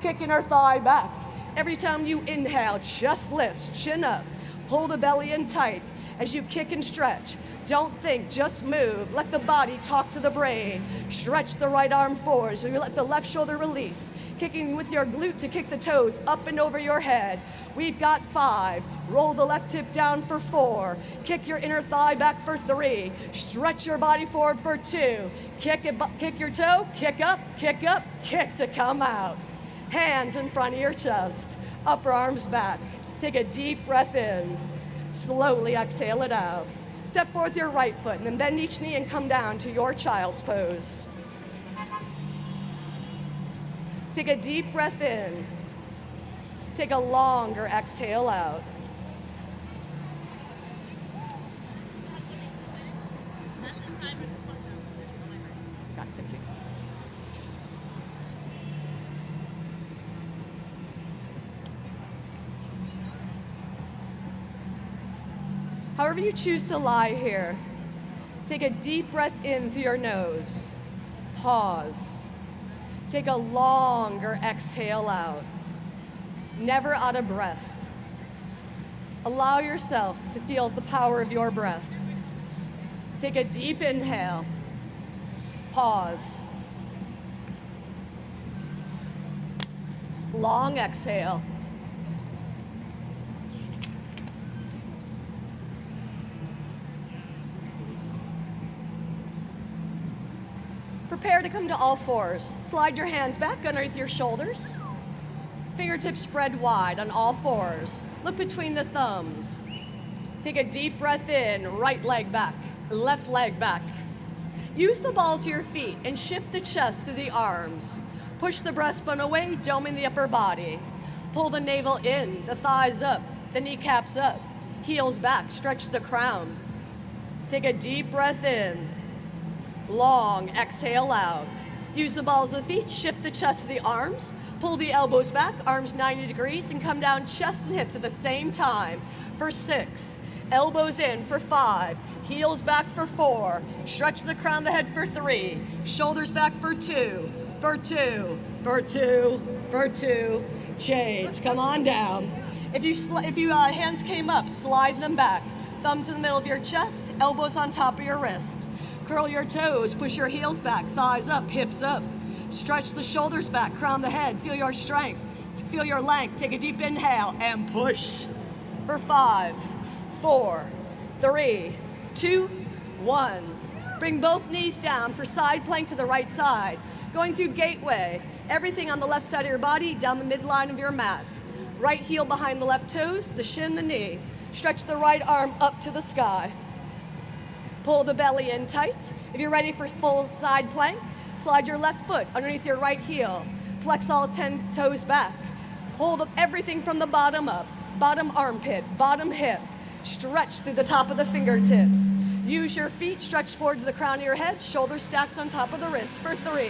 Kick inner thigh back. Every time you inhale, chest lifts, chin up. Pull the belly in tight as you kick and stretch. Don't think, just move. Let the body talk to the brain. Stretch the right arm forward so you let the left shoulder release. Kicking with your glute to kick the toes up and over your head. We've got 5. Roll the left hip down for 4. Kick your inner thigh back for 3. Stretch your body forward for 2. Kick your toe, kick up, kick to come out. Hands in front of your chest. Upper arms back. Take a deep breath in. Slowly exhale it out. Step forward your right foot and then bend each knee and come down to your child's pose. Take a deep breath in. Take a longer exhale out. Thank you. However you choose to lie here, take a deep breath in through your nose. Pause. Take a longer exhale out. Never out of breath. Allow yourself to feel the power of your breath. Take a deep inhale. Pause. Long exhale. Prepare to come to all fours. Slide your hands back underneath your shoulders. Fingertips spread wide on all fours. Look between the thumbs. Take a deep breath in, right leg back, left leg back. Use the balls of your feet and shift the chest through the arms. Push the breastbone away, doming the upper body. Pull the navel in, the thighs up, the kneecaps up, heels back, stretch the crown. Take a deep breath in. Long exhale out. Use the balls of the feet, shift the chest to the arms, pull the elbows back, arms 90 degrees, and come down chest and hips at the same time for 6. Elbows in for 5. Heels back for 4. Stretch the crown of the head for 3. Shoulders back for 2. For 2. For 2. For 2. Change. Come on down. If you hands came up, slide them back. Thumbs in the middle of your chest, elbows on top of your wrist. Curl your toes, push your heels back, thighs up, hips up. Stretch the shoulders back, crown the head, feel your strength, feel your length. Take a deep inhale and push for 5, 4, 3, 2, 1. Bring both knees down for side plank to the right side. Going through gateway, everything on the left side of your body, down the midline of your mat. Right heel behind the left toes, the shin, the knee. Stretch the right arm up to the sky. Pull the belly in tight. If you're ready for full side plank, slide your left foot underneath your right heel. Flex all 10 toes back. Pull everything from the bottom up. Bottom armpit, bottom hip. Stretch through the top of the fingertips. Use your feet, stretch forward to the crown of your head, shoulders stacked on top of the wrists for 3.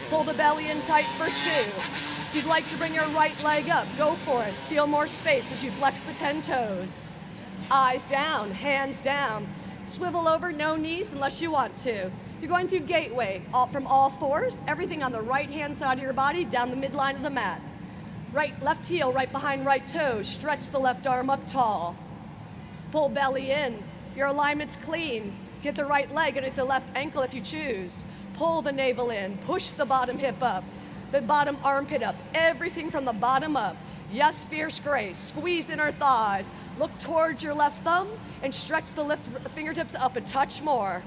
Pull the belly in tight for 2. If you'd like to bring your right leg up, go for it. Feel more space as you flex the 10 toes. Eyes down, hands down. Swivel over, no knees unless you want to. If you're going through gateway, from all fours, everything on the right-hand side of your body, down the midline of the mat. Left heel, right behind right toe. Stretch the left arm up tall. Pull belly in. Your alignment's clean. Get the right leg underneath the left ankle if you choose. Pull the navel in. Push the bottom hip up. The bottom armpit up. Everything from the bottom up. Yes, fierce grace. Squeeze inner thighs. Look towards your left thumb and stretch the left fingertips up a touch more.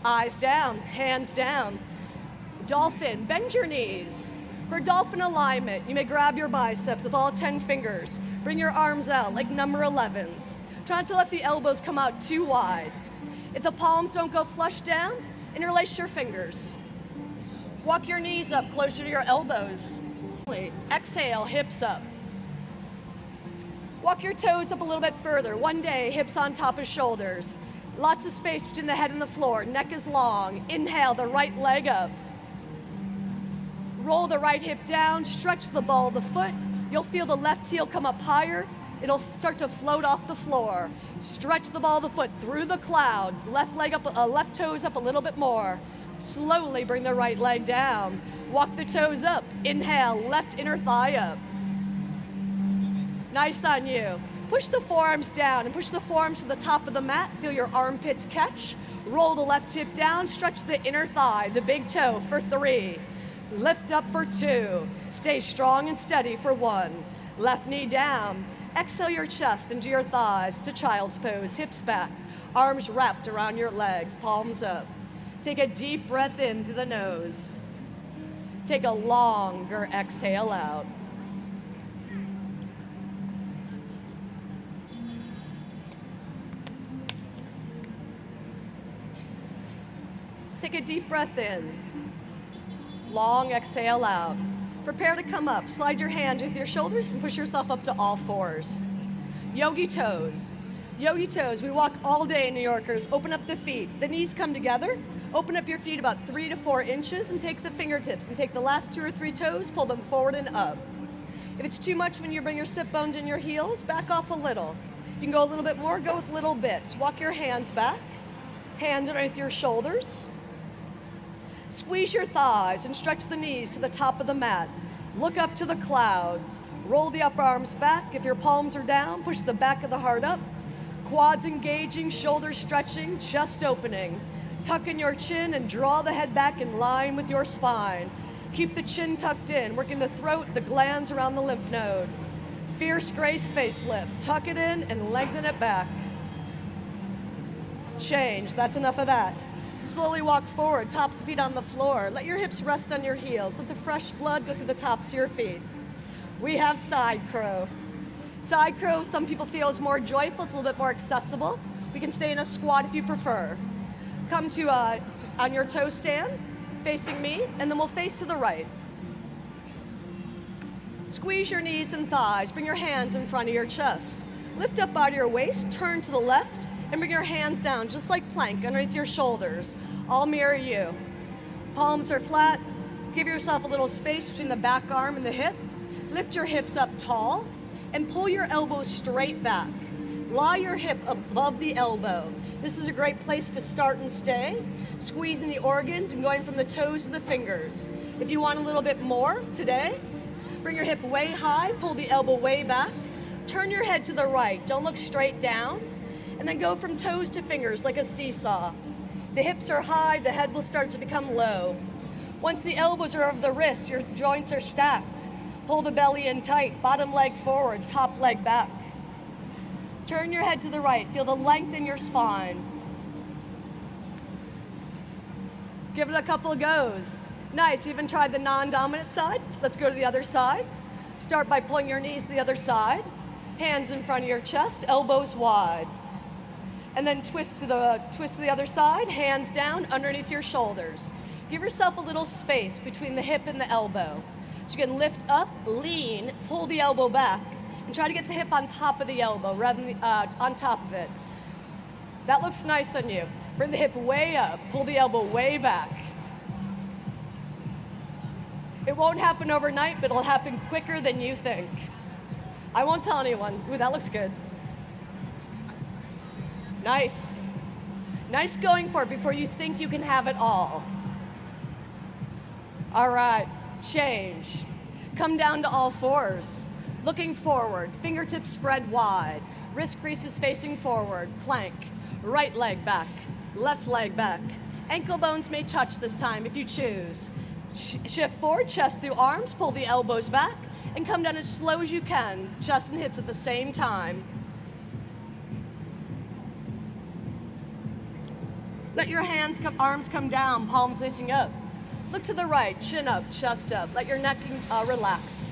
Eyes down, hands down. Dolphin, bend your knees. For dolphin alignment, you may grab your biceps with all 10 fingers. Bring your arms out like number 11s. Try not to let the elbows come out too wide. If the palms don't go flush down, interlace your fingers. Walk your knees up closer to your elbows. Exhale, hips up. Walk your toes up a little bit further. One day, hips on top of shoulders. Lots of space between the head and the floor. Neck is long. Inhale, the right leg up. Roll the right hip down. Stretch the ball of the foot. You'll feel the left heel come up higher. It'll start to float off the floor. Stretch the ball of the foot through the clouds. Left leg up, left toes up a little bit more. Slowly bring the right leg down. Walk the toes up. Inhale, left inner thigh up. Nice on you. Push the forearms down and push the forearms to the top of the mat. Feel your armpits catch. Roll the left hip down. Stretch the inner thigh, the big toe for 3. Lift up for 2. Stay strong and steady for 1. Left knee down. Exhale your chest into your thighs to child's pose. Hips back. Arms wrapped around your legs. Palms up. Take a deep breath in through the nose. Take a longer exhale out. Take a deep breath in. Long exhale out. Prepare to come up. Slide your hands with your shoulders and push yourself up to all fours. Yogi toes. Yogi toes. We walk all day, New Yorkers. Open up the feet. The knees come together. Open up your feet about 3 to 4 inches and take the fingertips and take the last 2 or 3 toes, pull them forward and up. If it's too much when you bring your sit bones in your heels, back off a little. If you can go a little bit more, go with little bits. Walk your hands back. Hands underneath your shoulders. Squeeze your thighs and stretch the knees to the top of the mat. Look up to the clouds. Roll the upper arms back. If your palms are down, push the back of the heart up. Quads engaging, shoulders stretching, chest opening. Tuck in your chin and draw the head back in line with your spine. Keep the chin tucked in, working the throat, the glands around the lymph node. Fierce grace facelift. Tuck it in and lengthen it back. Change. That's enough of that. Slowly walk forward, tops of feet on the floor. Let your hips rest on your heels. Let the fresh blood go through the tops of your feet. We have side crow. Side crow, some people feel is more joyful. It's a little bit more accessible. We can stay in a squat if you prefer. Come to on your toe stand, facing me, and then we'll face to the right. Squeeze your knees and thighs. Bring your hands in front of your chest. Lift up out of your waist, turn to the left, and bring your hands down, just like plank, underneath your shoulders. I'll mirror you. Palms are flat. Give yourself a little space between the back arm and the hip. Lift your hips up tall, and pull your elbows straight back. Lie your hip above the elbow. This is a great place to start and stay. Squeezing the organs and going from the toes to the fingers. If you want a little bit more today, bring your hip way high, pull the elbow way back. Turn your head to the right, don't look straight down. And then go from toes to fingers like a seesaw. The hips are high, the head will start to become low. Once the elbows are over the wrists, your joints are stacked. Pull the belly in tight, bottom leg forward, top leg back. Turn your head to the right, feel the length in your spine. Give it a couple of goes. Nice, you even tried the non-dominant side. Let's go to the other side. Start by pulling your knees to the other side. Hands in front of your chest, elbows wide. And then twist to the other side, hands down underneath your shoulders. Give yourself a little space between the hip and the elbow. So you can lift up, lean, pull the elbow back, and try to get the hip on top of the elbow rather than on top of it. That looks nice on you. Bring the hip way up, pull the elbow way back. It won't happen overnight, but it'll happen quicker than you think. I won't tell anyone. Ooh, that looks good. Nice. Nice going for it before you think you can have it all. All right, change. Come down to all fours. Looking forward, fingertips spread wide. Wrist creases facing forward, plank. Right leg back, left leg back. Ankle bones may touch this time if you choose. Shift forward, chest through arms, pull the elbows back, and come down as slow as you can, chest and hips at the same time. Let your arms come down, palms facing up. Look to the right, chin up, chest up. Let your neck relax.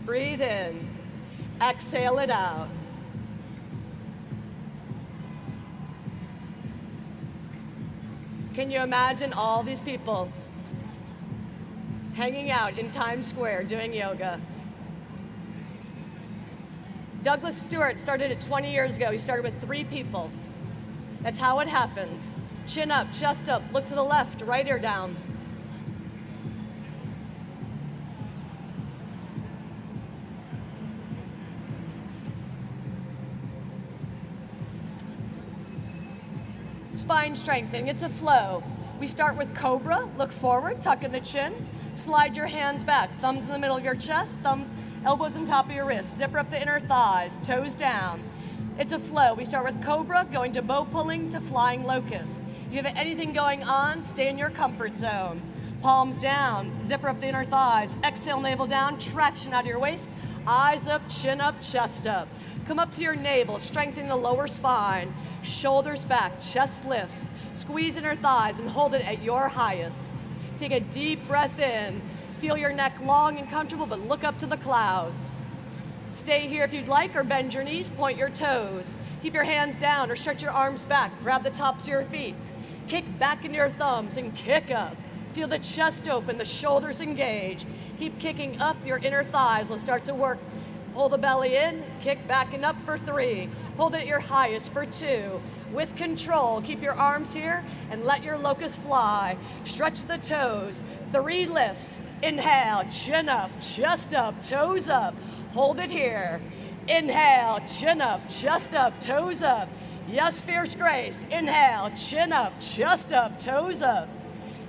Breathe in, exhale it out. Can you imagine all these people hanging out in Times Square doing yoga? Douglas Stewart started it 20 years ago. He started with 3 people. That's how it happens. Chin up, chest up, look to the left, right ear down. Spine strengthening, it's a flow. We start with cobra, look forward, tuck in the chin, slide your hands back, thumbs in the middle of your chest, elbows on top of your wrists, zipper up the inner thighs, toes down. It's a flow. We start with cobra, going to bow pulling to flying locust. If you have anything going on, stay in your comfort zone. Palms down, zipper up the inner thighs, exhale, navel down, traction out of your waist, eyes up, chin up, chest up. Come up to your navel, strengthening the lower spine, shoulders back, chest lifts, squeeze inner thighs and hold it at your highest. Take a deep breath in. Feel your neck long and comfortable, but look up to the clouds. Stay here if you'd like, or bend your knees, point your toes. Keep your hands down or stretch your arms back. Grab the tops of your feet. Kick back into your thumbs and kick up. Feel the chest open, the shoulders engage. Keep kicking up your inner thighs. Let's start to work. Pull the belly in, kick back and up for 3. Hold it at your highest for 2. With control, keep your arms here and let your locust fly. Stretch the toes. 3 lifts. Inhale, chin up, chest up, toes up. Hold it here. Inhale, chin up, chest up, toes up. Yes, fierce grace. Inhale, chin up, chest up, toes up.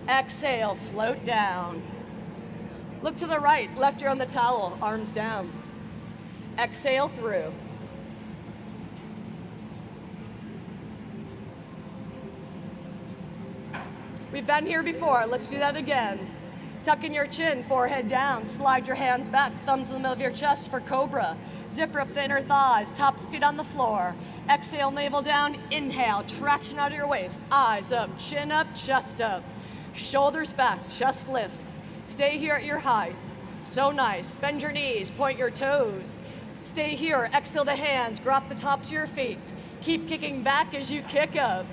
Exhale, float down. Look to the right, left ear on the towel, arms down. Exhale through. We've been here before, let's do that again. Tuck in your chin, forehead down, slide your hands back, thumbs in the middle of your chest for cobra. Zipper up the inner thighs, tops feet on the floor. Exhale, navel down, inhale, traction out of your waist, eyes up, chin up, chest up. Shoulders back, chest lifts. Stay here at your height. So nice. Bend your knees, point your toes. Stay here, exhale the hands, drop the tops of your feet. Keep kicking back as you kick up.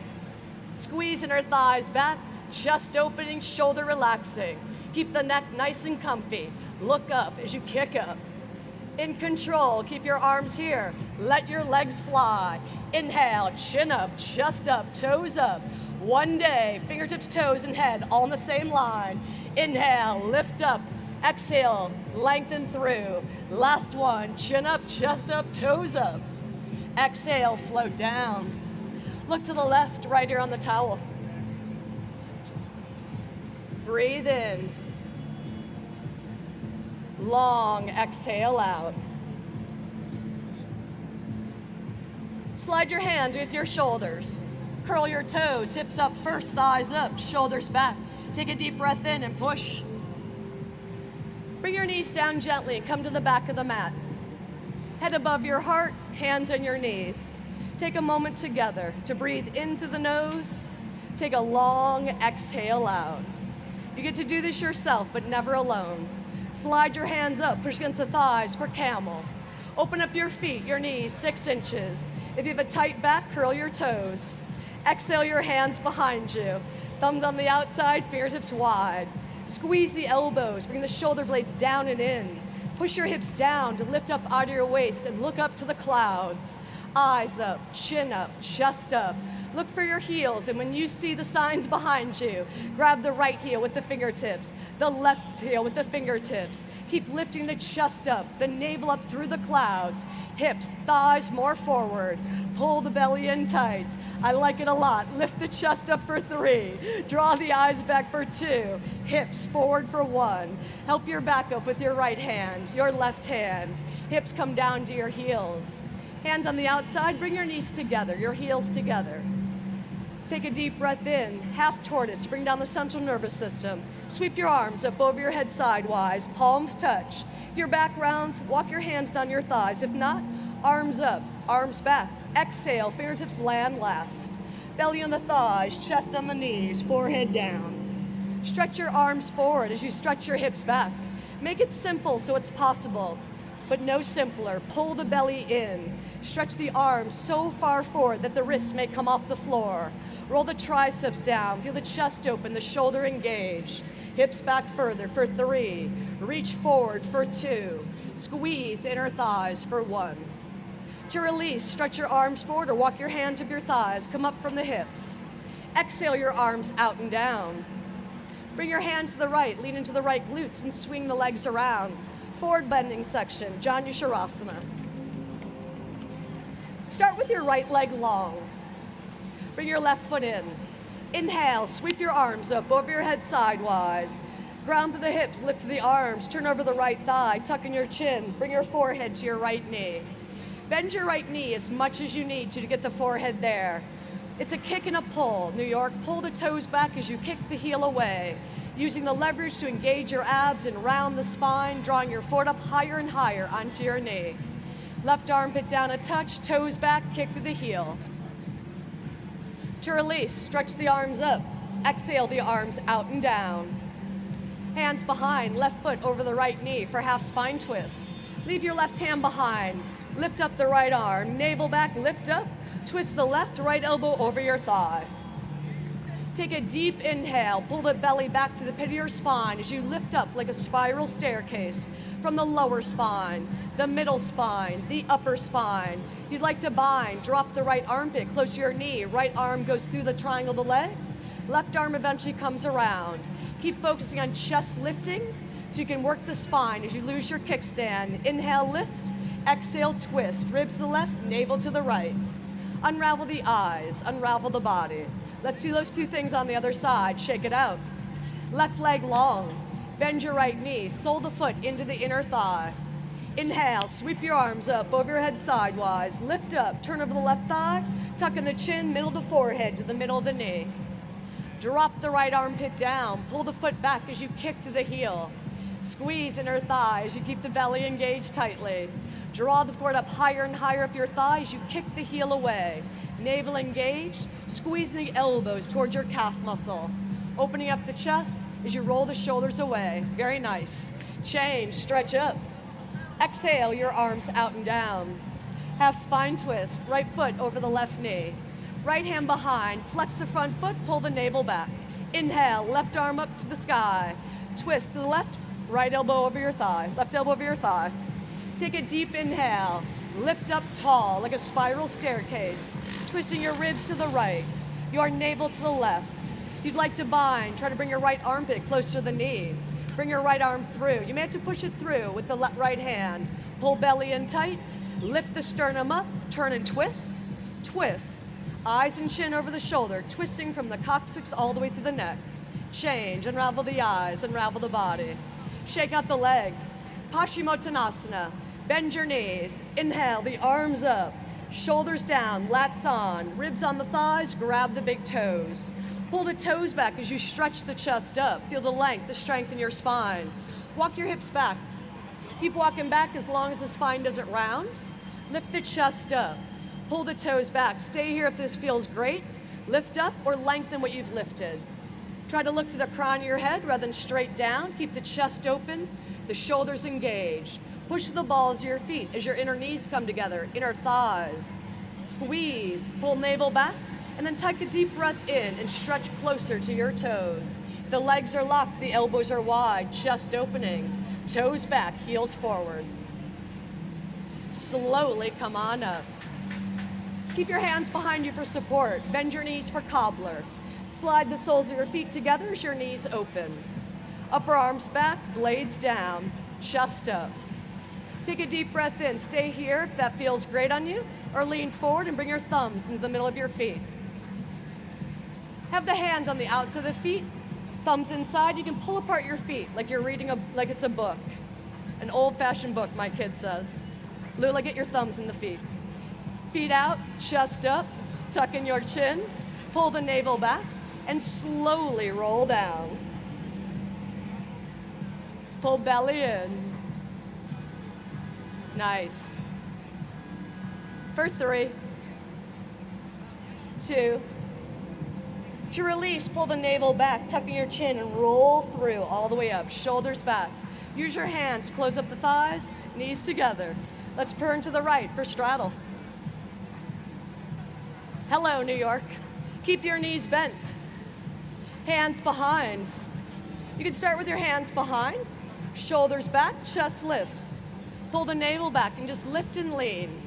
Squeeze inner thighs back, chest opening, shoulder relaxing. Keep the neck nice and comfy. Look up as you kick up. In control, keep your arms here. Let your legs fly. Inhale, chin up, chest up, toes up. One day, fingertips, toes, and head all in the same line. Inhale, lift up. Exhale, lengthen through. Last one, chin up, chest up, toes up. Exhale, float down. Look to the left, right ear on the towel. Breathe in. Long exhale out. Slide your hand with your shoulders. Curl your toes, hips up first, thighs up, shoulders back. Take a deep breath in and push. Bring your knees down gently and come to the back of the mat. Head above your heart, hands on your knees. Take a moment together to breathe in through the nose. Take a long exhale out. You get to do this yourself, but never alone. Slide your hands up, push against the thighs for camel. Open up your feet, your knees, 6 inches. If you have a tight back, curl your toes. Exhale your hands behind you. Thumbs on the outside, fingertips wide. Squeeze the elbows, bring the shoulder blades down and in. Push your hips down to lift up out of your waist and look up to the clouds. Eyes up, chin up, chest up. Look for your heels, and when you see the signs behind you, grab the right heel with the fingertips, the left heel with the fingertips. Keep lifting the chest up, the navel up through the clouds. Hips, thighs more forward. Pull the belly in tight. I like it a lot. Lift the chest up for 3. Draw the eyes back for 2. Hips forward for 1. Help your back up with your right hand, your left hand. Hips come down to your heels. Hands on the outside, bring your knees together, your heels together. Take a deep breath in, half tortoise, bring down the central nervous system. Sweep your arms up over your head sidewise, palms touch. If your back rounds, walk your hands down your thighs. If not, arms up, arms back. Exhale, fingertips land last. Belly on the thighs, chest on the knees, forehead down. Stretch your arms forward as you stretch your hips back. Make it simple so it's possible, but no simpler. Pull the belly in. Stretch the arms so far forward that the wrists may come off the floor. Roll the triceps down, feel the chest open, the shoulder engage. Hips back further for 3. Reach forward for 2. Squeeze inner thighs for 1. To release, stretch your arms forward or walk your hands up your thighs. Come up from the hips. Exhale your arms out and down. Bring your hands to the right, lean into the right glutes and swing the legs around. Forward bending section, Janu Shavasana. Start with your right leg long. Bring your left foot in. Inhale, sweep your arms up over your head sidewise. Ground to the hips, lift to the arms, turn over the right thigh, tuck in your chin, bring your forehead to your right knee. Bend your right knee as much as you need to get the forehead there. It's a kick and a pull. New York, pull the toes back as you kick the heel away, using the leverage to engage your abs and round the spine, drawing your foot up higher and higher onto your knee. Left armpit down a touch, toes back, kick to the heel. To release, stretch the arms up. Exhale the arms out and down. Hands behind, left foot over the right knee for half spine twist. Leave your left hand behind. Lift up the right arm, navel back, lift up. Twist the left, right elbow over your thigh. Take a deep inhale, pull the belly back to the pit of your spine as you lift up like a spiral staircase from the lower spine, the middle spine, the upper spine. If you'd like to bind, drop the right armpit close to your knee. Right arm goes through the triangle of the legs. Left arm eventually comes around. Keep focusing on chest lifting so you can work the spine as you lose your kickstand. Inhale, lift. Exhale, twist. Ribs to the left, navel to the right. Unravel the eyes, unravel the body. Let's do those 2 things on the other side. Shake it out. Left leg long. Bend your right knee, sole the foot into the inner thigh. Inhale, sweep your arms up over your head sidewise. Lift up, turn over the left thigh, tuck in the chin, middle of the forehead to the middle of the knee. Drop the right armpit down, pull the foot back as you kick to the heel. Squeeze inner thigh as you keep the belly engaged tightly. Draw the foot up higher and higher up your thigh as you kick the heel away. Navel engaged, squeezing the elbows towards your calf muscle. Opening up the chest as you roll the shoulders away. Very nice. Change, stretch up. Exhale, your arms out and down. Half spine twist, right foot over the left knee. Right hand behind, flex the front foot, pull the navel back. Inhale, left arm up to the sky. Twist to the left, right elbow over your thigh, left elbow over your thigh. Take a deep inhale, lift up tall like a spiral staircase, twisting your ribs to the right, your navel to the left. If you'd like to bind, try to bring your right armpit closer to the knee. Bring your right arm through. You may have to push it through with the right hand. Pull belly in tight, lift the sternum up, turn and twist, twist. Eyes and chin over the shoulder, twisting from the coccyx all the way to the neck. Change, unravel the eyes, unravel the body. Shake out the legs. Paschimottanasana. Bend your knees. Inhale, the arms up. Shoulders down, lats on. Ribs on the thighs, grab the big toes. Pull the toes back as you stretch the chest up. Feel the length, the strength in your spine. Walk your hips back. Keep walking back as long as the spine doesn't round. Lift the chest up. Pull the toes back. Stay here if this feels great. Lift up or lengthen what you've lifted. Try to look to the crown of your head rather than straight down. Keep the chest open, the shoulders engaged. Push the balls of your feet as your inner knees come together, inner thighs. Squeeze, pull navel back, and then take a deep breath in and stretch closer to your toes. The legs are locked, the elbows are wide, chest opening. Toes back, heels forward. Slowly come on up. Keep your hands behind you for support. Bend your knees for cobbler. Slide the soles of your feet together as your knees open. Upper arms back, blades down, chest up. Take a deep breath in. Stay here if that feels great on you, or lean forward and bring your thumbs into the middle of your feet. Have the hands on the outside of the feet, thumbs inside. You can pull apart your feet like you're reading like it's a book. An old-fashioned book, my kid says. Literally get your thumbs in the feet. Feet out, chest up, tuck in your chin, pull the navel back, and slowly roll down. Pull belly in. Nice. For 3, 2. To release, pull the navel back, tucking your chin and roll through all the way up, shoulders back. Use your hands, close up the thighs, knees together. Let's turn to the right for straddle. Hello, New York. Keep your knees bent. Hands behind. You can start with your hands behind, shoulders back, chest lifts. Pull the navel back and just lift and lean.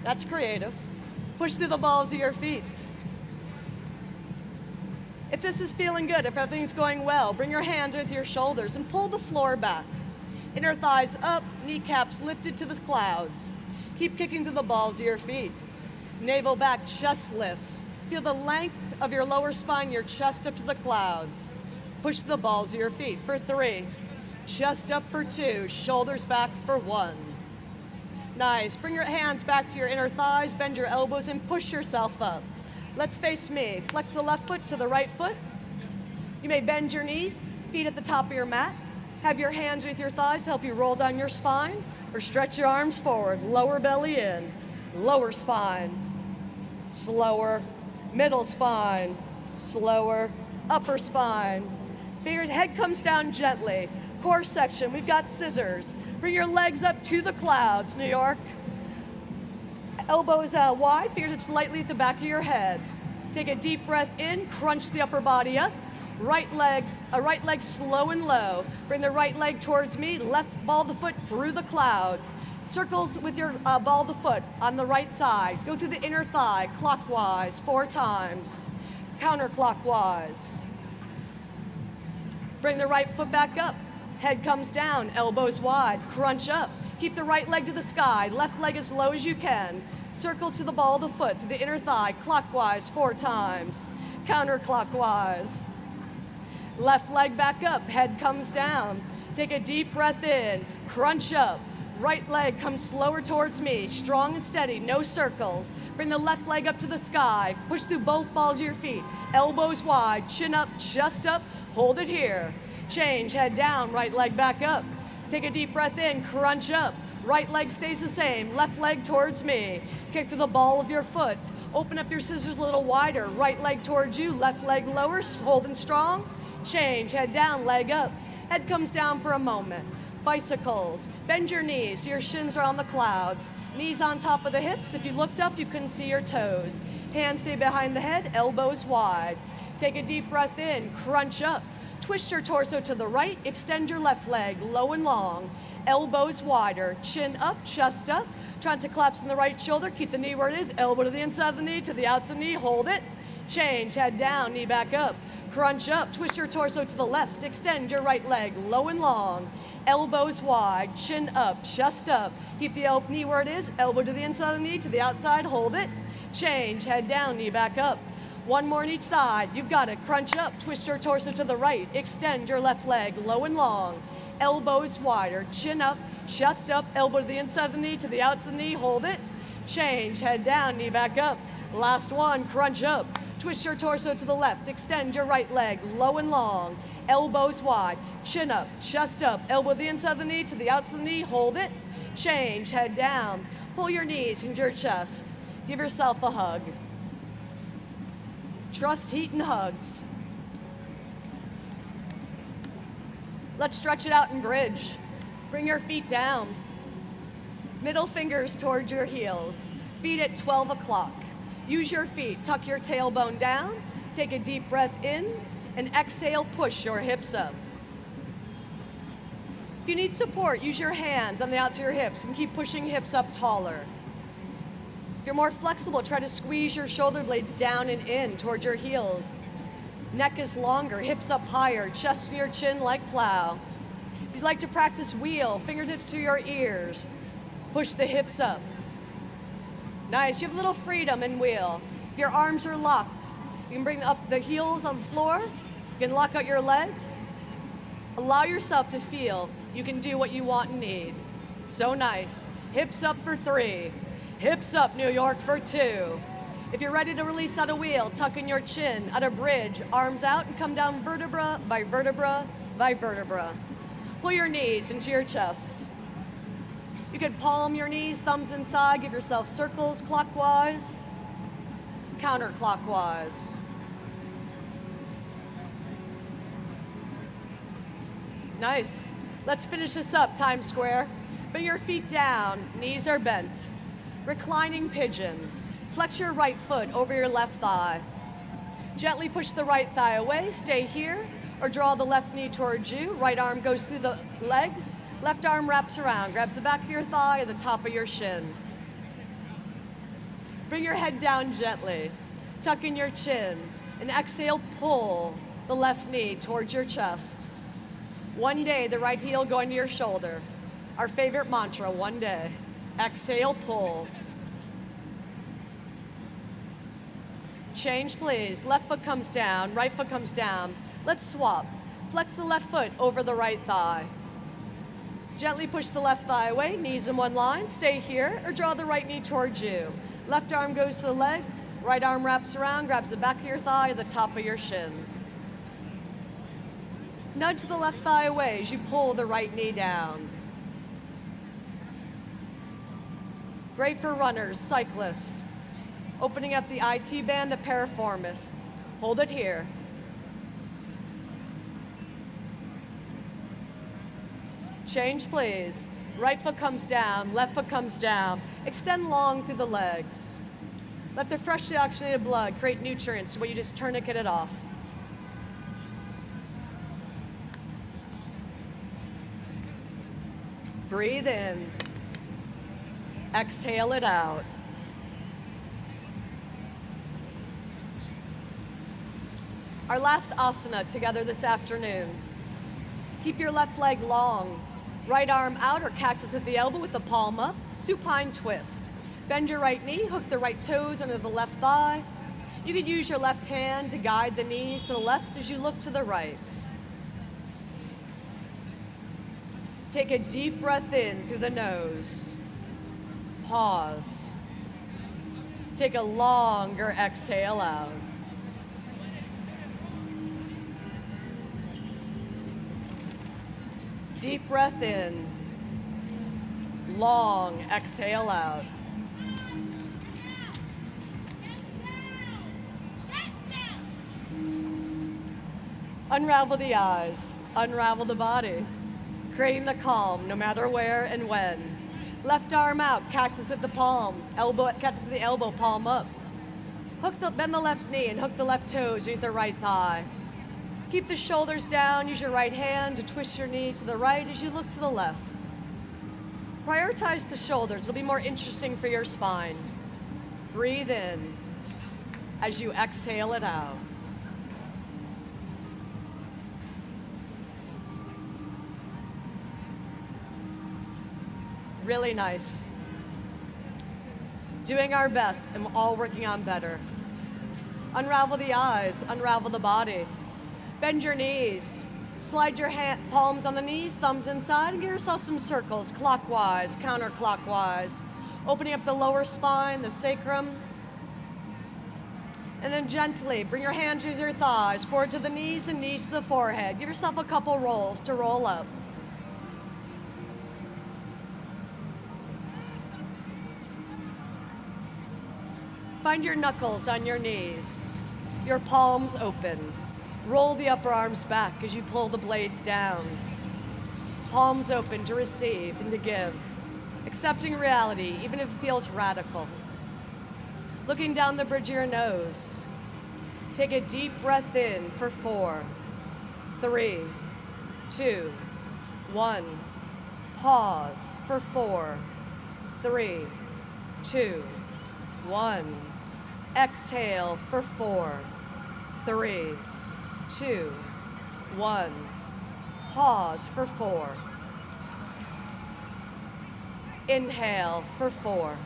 That's creative. Push through the balls of your feet. If this is feeling good, if everything's going well, bring your hands with your shoulders and pull the floor back. Inner thighs up, kneecaps lifted to the clouds. Keep kicking to the balls of your feet. Navel back, chest lifts. Feel the length of your lower spine, your chest up to the clouds. Push the balls of your feet for 3. Chest up for 2, shoulders back for 1. Nice. Bring your hands back to your inner thighs, bend your elbows and push yourself up. Let's face me. Flex the left foot to the right foot. You may bend your knees, feet at the top of your mat. Have your hands with your thighs to help you roll down your spine, or stretch your arms forward. Lower belly in, lower spine, slower, middle spine, slower, upper spine. Fingers, head comes down gently. Core section, we've got scissors. Bring your legs up to the clouds, New York. Elbows wide, fingertips lightly at the back of your head. Take a deep breath in, crunch the upper body up. Right leg slow and low. Bring the right leg towards me, left ball of the foot through the clouds. Circles with your ball of the foot on the right side. Go through the inner thigh, clockwise, 4 times. Counterclockwise. Bring the right foot back up. Head comes down, elbows wide, crunch up. Keep the right leg to the sky, left leg as low as you can. Circles to the ball of the foot, through the inner thigh, clockwise, 4 times. Counterclockwise. Left leg back up, head comes down. Take a deep breath in, crunch up. Right leg comes slower towards me, strong and steady, no circles. Bring the left leg up to the sky. Push through both balls of your feet. Elbows wide, chin up, chest up. Hold it here. Change, head down, right leg back up. Take a deep breath in, crunch up. Right leg stays the same, left leg towards me. Kick through the ball of your foot. Open up your scissors a little wider. Right leg towards you, left leg lower, holding strong. Change, head down, leg up. Head comes down for a moment. Bicycles. Bend your knees. Your shins are on the clouds. Knees on top of the hips. If you looked up, you couldn't see your toes. Hands stay behind the head, elbows wide. Take a deep breath in, crunch up. Twist your torso to the right. Extend your left leg, low and long. Elbows wider. Chin up, chest up. Trying to collapse in the right shoulder. Keep the knee where it is. Elbow to the inside of the knee, to the outside knee. Hold it. Change, head down, knee back up. Crunch up, twist your torso to the left, extend your right leg, low and long, elbows wide, chin up, chest up. Keep the knee where it is, elbow to the inside of the knee, to the outside, hold it. Change, head down, knee back up. One more on each side, you've got it. Crunch up, twist your torso to the right, extend your left leg, low and long, elbows wider, chin up, chest up, elbow to the inside of the knee, to the outside of the knee, hold it. Change, head down, knee back up. Last one, crunch up. Twist your torso to the left, extend your right leg, low and long, elbows wide, chin up, chest up, elbow to the inside of the knee, to the outside of the knee, hold it. Change, head down, pull your knees into your chest, give yourself a hug. Trust heat and hugs. Let's stretch it out and bridge. Bring your feet down. Middle fingers towards your heels, feet at 12 o'clock. Use your feet, tuck your tailbone down, take a deep breath in, and exhale, push your hips up. If you need support, use your hands on the outside of your hips and keep pushing hips up taller. If you're more flexible, try to squeeze your shoulder blades down and in towards your heels. Neck is longer, hips up higher, chest and your chin like plow. If you'd like to practice wheel, fingertips to your ears, push the hips up. Nice, you have a little freedom in wheel. If your arms are locked, you can bring up the heels on the floor. You can lock out your legs. Allow yourself to feel you can do what you want and need. So nice. Hips up for 3. Hips up, New York, for 2. If you're ready to release out a wheel, tuck in your chin, at a bridge, arms out and come down vertebra by vertebra by vertebra. Pull your knees into your chest. You could palm your knees, thumbs inside, give yourself circles clockwise, counterclockwise. Nice. Let's finish this up, Times Square. Bring your feet down, knees are bent. Reclining pigeon. Flex your right foot over your left thigh. Gently push the right thigh away, stay here, or draw the left knee towards you. Right arm goes through the legs. Left arm wraps around, grabs the back of your thigh or the top of your shin. Bring your head down gently. Tuck in your chin and exhale, pull the left knee towards your chest. One day, the right heel going to your shoulder. Our favorite mantra, one day. Exhale, pull. Change, please. Left foot comes down, right foot comes down. Let's swap. Flex the left foot over the right thigh. Gently push the left thigh away, knees in one line, stay here, or draw the right knee towards you. Left arm goes to the legs, right arm wraps around, grabs the back of your thigh or the top of your shin. Nudge the left thigh away as you pull the right knee down. Great for runners, cyclists. Opening up the IT band to piriformis. Hold it here. Change, please. Right foot comes down, left foot comes down. Extend long through the legs. Let the freshly oxygenated blood create nutrients where you just tourniquet it off. Breathe in. Exhale it out. Our last asana together this afternoon. Keep your left leg long. Right arm out or cactus at the elbow with the palm up. Supine twist. Bend your right knee, hook the right toes under the left thigh. You could use your left hand to guide the knees to the left as you look to the right. Take a deep breath in through the nose. Pause. Take a longer exhale out. Deep breath in. Long exhale out. Unravel the eyes, unravel the body, creating the calm no matter where and when. Left arm out, cactus at the palm, cactus at the elbow, palm up. Bend the left knee and hook the left toes underneath the right thigh. Keep the shoulders down, use your right hand to twist your knee to the right as you look to the left. Prioritize the shoulders, it'll be more interesting for your spine. Breathe in as you exhale it out. Really nice. Doing our best and all working on better. Unravel the eyes, unravel the body. Bend your knees. Slide your palms on the knees, thumbs inside, and give yourself some circles, clockwise, counterclockwise. Opening up the lower spine, the sacrum. And then gently bring your hands to your thighs, forward to the knees and knees to the forehead. Give yourself a couple rolls to roll up. Find your knuckles on your knees, your palms open. Roll the upper arms back as you pull the blades down. Palms open to receive and to give. Accepting reality, even if it feels radical. Looking down the bridge of your nose. Take a deep breath in for 4, 3, 2, 1. Pause for 4, 3, 2, 1. Exhale for 4, 3, 2, 1. Pause for 4. Inhale for 4.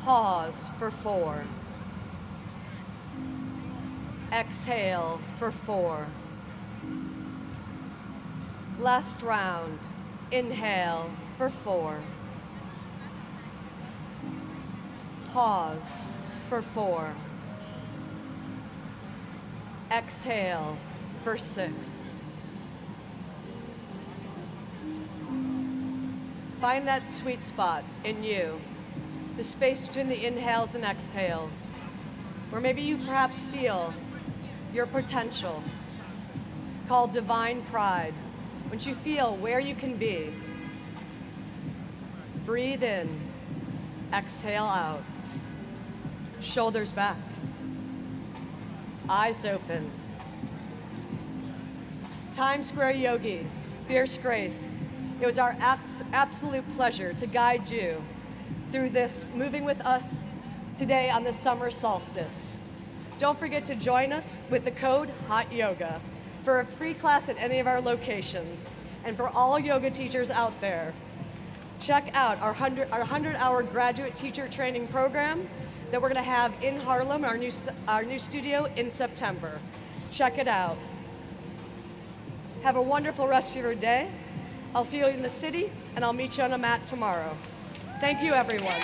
Pause for 4. Exhale for 4. Last round. Inhale for 4. Pause for 4. Exhale for 6. Find that sweet spot in you, the space between the inhales and exhales, where maybe you perhaps feel your potential, called divine pride. Once you feel where you can be, breathe in, exhale out. Shoulders back. Eyes open. Times Square Yogis, Fierce Grace, it was our absolute pleasure to guide you through this moving with us today on the summer solstice. Don't forget to join us with the code HOT YOGA for a free class at any of our locations. And for all yoga teachers out there, check out our 100-hour graduate teacher training program that we're going to have in Harlem, our new studio in September. Check it out. Have a wonderful rest of your day. I'll see you in the city, and I'll meet you on a mat tomorrow. Thank you, everyone.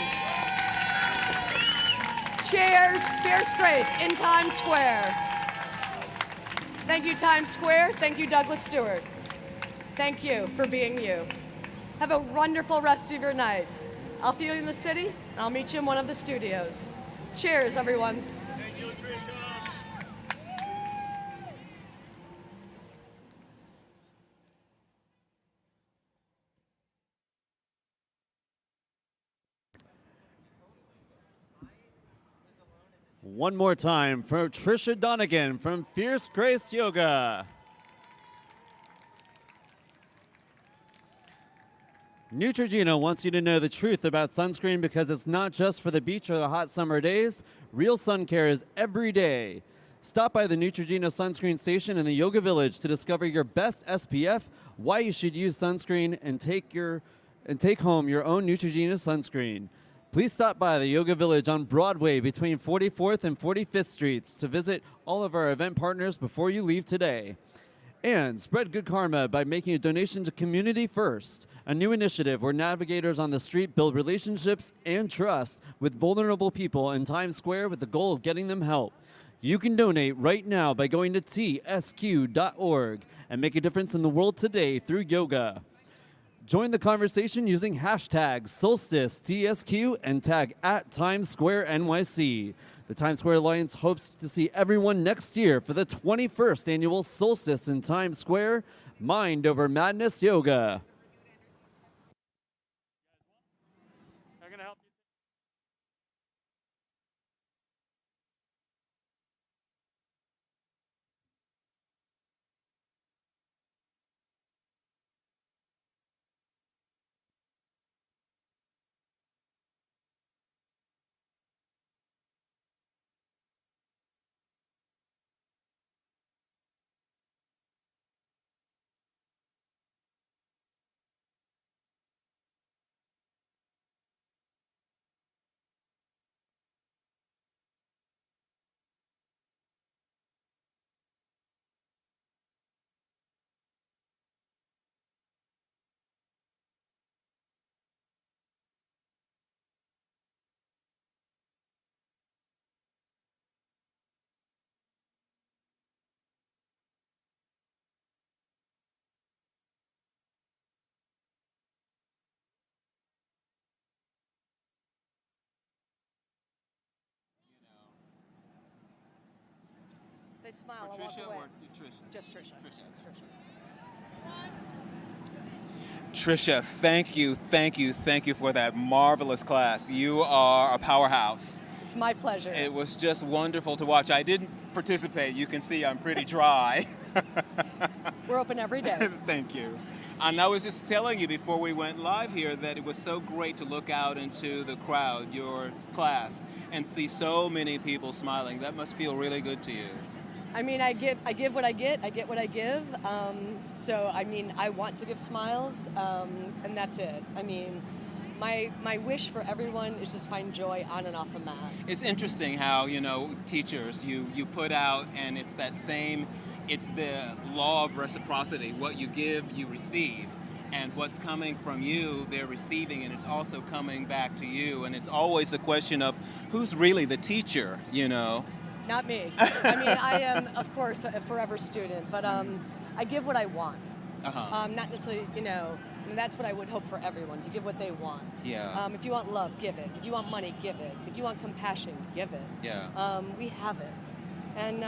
Cheers, Fierce Grace in Times Square. Thank you, Times Square. Thank you, Douglas Stewart. Thank you for being you. Have a wonderful rest of your night. I'll see you in the city, and I'll meet you in one of the studios. Cheers, everyone. Thank you, Tricia. One more time for Tricia Donegan from Fierce Grace Yoga. Neutrogena wants you to know the truth about sunscreen because it's not just for the beach or the hot summer days. Real sun care is every day. Stop by the Neutrogena sunscreen station in the Yoga Village to discover your best SPF, why you should use sunscreen, and take home your own Neutrogena sunscreen. Please stop by the Yoga Village on Broadway between 44th and 45th Streets to visit all of our event partners before you leave today. And spread good karma by making a donation to Community First, a new initiative where navigators on the street build relationships and trust with vulnerable people in Times Square with the goal of getting them help. You can donate right now by going to tsq.org and make a difference in the world today through yoga. Join the conversation using hashtag SolsticeTSQ and tag @TimesSquareNYC. The Times Square Alliance hopes to see everyone next year for the 21st annual Solstice in Times Square, Mind Over Madness Yoga. They smile. I'll walk Tricia away. or Tricia? Just Tricia. Tricia. It's Tricia. Tricia, thank you for that marvelous class. You are a powerhouse. It's my pleasure. It was just wonderful to watch. I didn't participate. You can see I'm pretty dry. We're open every day. Thank you. And I was just telling you before we went live here that it was so great to look out into the crowd, your class, and see so many people smiling. That must feel really good to you. I mean, I give what I get what I give. So, I mean, I want to give smiles, and that's it. I mean, my wish for everyone is just find joy on and off the mat. It's interesting how, teachers, you put out, and it's the law of reciprocity. What you give, you receive. And what's coming from you, they're receiving, and it's also coming back to you. And it's always a question of who's really the teacher, Not me. I mean, I am, of course, a forever student, but I give what I want. Not necessarily, and that's what I would hope for everyone, to give what they want. Yeah. If you want love, give it. If you want money, give it. If you want compassion, give it. Yeah. We have it. And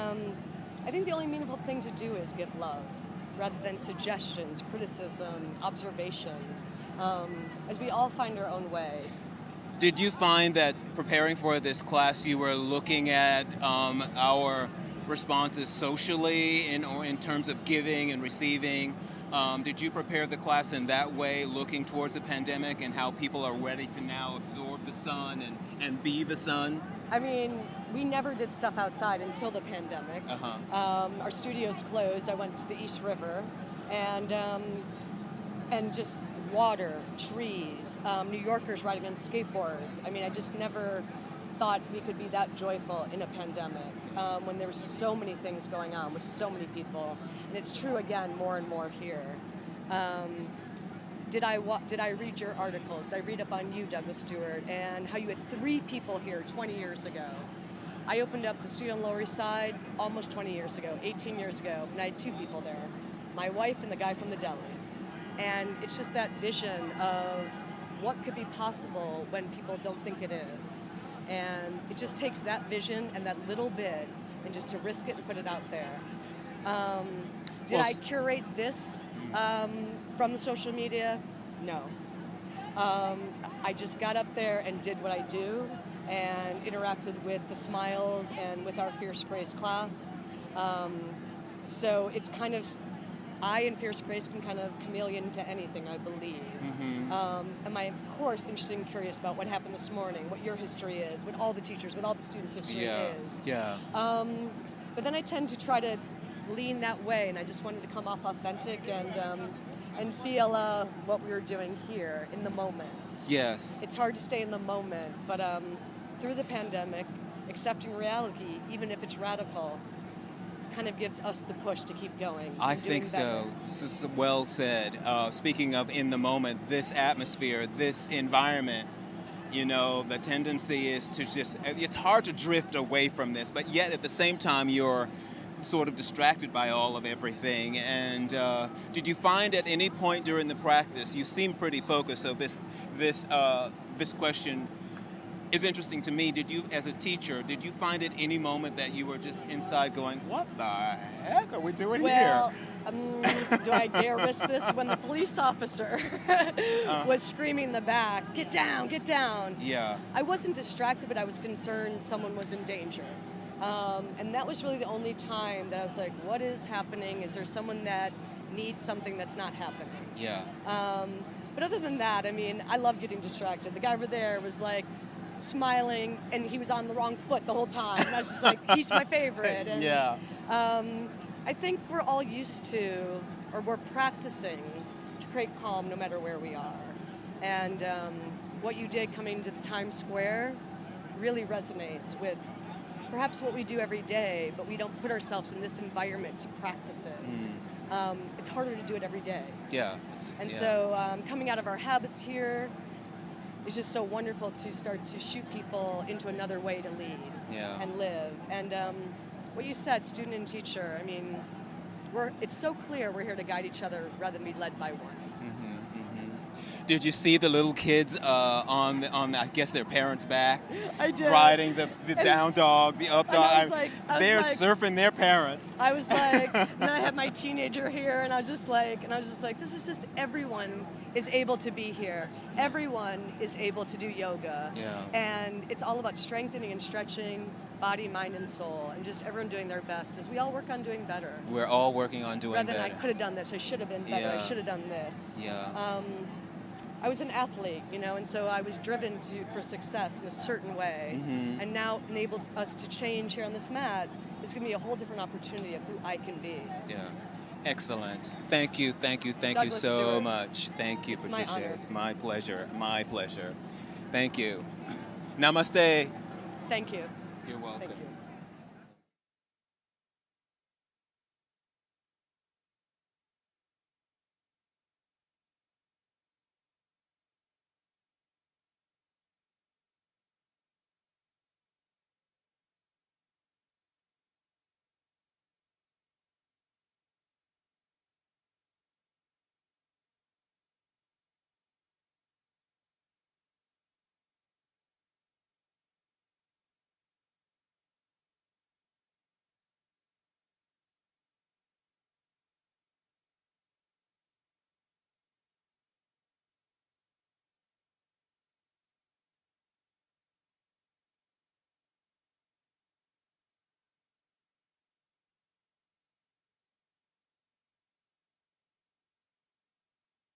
I think the only meaningful thing to do is give love, rather than suggestions, criticism, observation, as we all find our own way. Did you find that preparing for this class, you were looking at our responses socially in terms of giving and receiving? Did you prepare the class in that way, looking towards the pandemic and how people are ready to now absorb the sun and be the sun? I mean, we never did stuff outside until the pandemic. Our studios closed. I went to the East River, and just water, trees, New Yorkers riding on skateboards. I mean, I just never thought we could be that joyful in a pandemic when there were so many things going on with so many people. And it's true, again, more and more here. Did I read your articles? Did I read up on you, Douglas Stewart, and how you had 3 people here 20 years ago? I opened up the studio on Lower East Side almost 20 years ago, 18 years ago, and I had 2 people there, my wife and the guy from the deli. And it's just that vision of what could be possible when people don't think it is. And it just takes that vision and that little bit and just to risk it and put it out there. Did I curate this from the social media? No. I just got up there and did what I do and interacted with the Smiles and with our Fierce Grace class. So it's kind of, I and Fierce Grace can kind of chameleon into anything, I believe. Am I, of course, interested and curious about what happened this morning, what your history is, what all the teachers, what all the students' history is. Yeah. But then I tend to try to lean that way, and I just wanted to come off authentic and feel what we were doing here in the moment. Yes. It's hard to stay in the moment, but through the pandemic, accepting reality, even if it's radical, kind of gives us the push to keep going. I and think doing so. better. This is well said. Speaking of in the moment, this atmosphere, this environment, you know, the tendency is to just, it's hard to drift away from this, but yet at the same time you're sort of distracted by all of everything. And did you find at any point during the practice, you seem pretty focused, so this question is interesting to me. Did you, as a teacher, did you find at any moment that you were just inside going, what the heck are we doing Well, here? do I dare risk this? When the police officer was screaming in the back, get down, get down. Yeah. I wasn't distracted, but I was concerned someone was in danger. And that was really the only time that I was like, what is happening? Is there someone that needs something that's not happening? Yeah. But other than that, I mean, I love getting distracted. The guy over there was like smiling, and he was on the wrong foot the whole time. And I was just like, he's my favorite. And, Yeah. I think we're all used to, or we're practicing to create calm no matter where we are. And what you did coming to the Times Square really resonates with perhaps what we do every day, but we don't put ourselves in this environment to practice it. It's harder to do it every day. Yeah. So coming out of our habits here is just so wonderful to start to shoot people into another way to lead and live. And what you said, student and teacher, I mean, it's so clear we're here to guide each other rather than be led by one. Did you see the little kids on I guess their parents' backs? I did. Riding the down dog, the up And I dog. was like- I was They're like- surfing their parents. I was like, and I had my teenager here, and I was just like, this is just everyone is able to be here. Everyone is able to do yoga. Yeah. And it's all about strengthening and stretching body, mind, and soul, and just everyone doing their best as we all work on doing better. We're all working on doing Rather than better. I could have done this, I should have been better, I Yeah. should have done this. Yeah. I was an athlete, you know, and so I was driven for success in a certain way. And now enables us to change here on this mat. It's going to be a whole different opportunity of who I can be. Yeah. Excellent. Thank you Douglas so Stewart. much. Thank you, It's my Patricia. honor. It's my pleasure. My pleasure. Thank you. Namaste. Thank you. You're welcome. Thank you.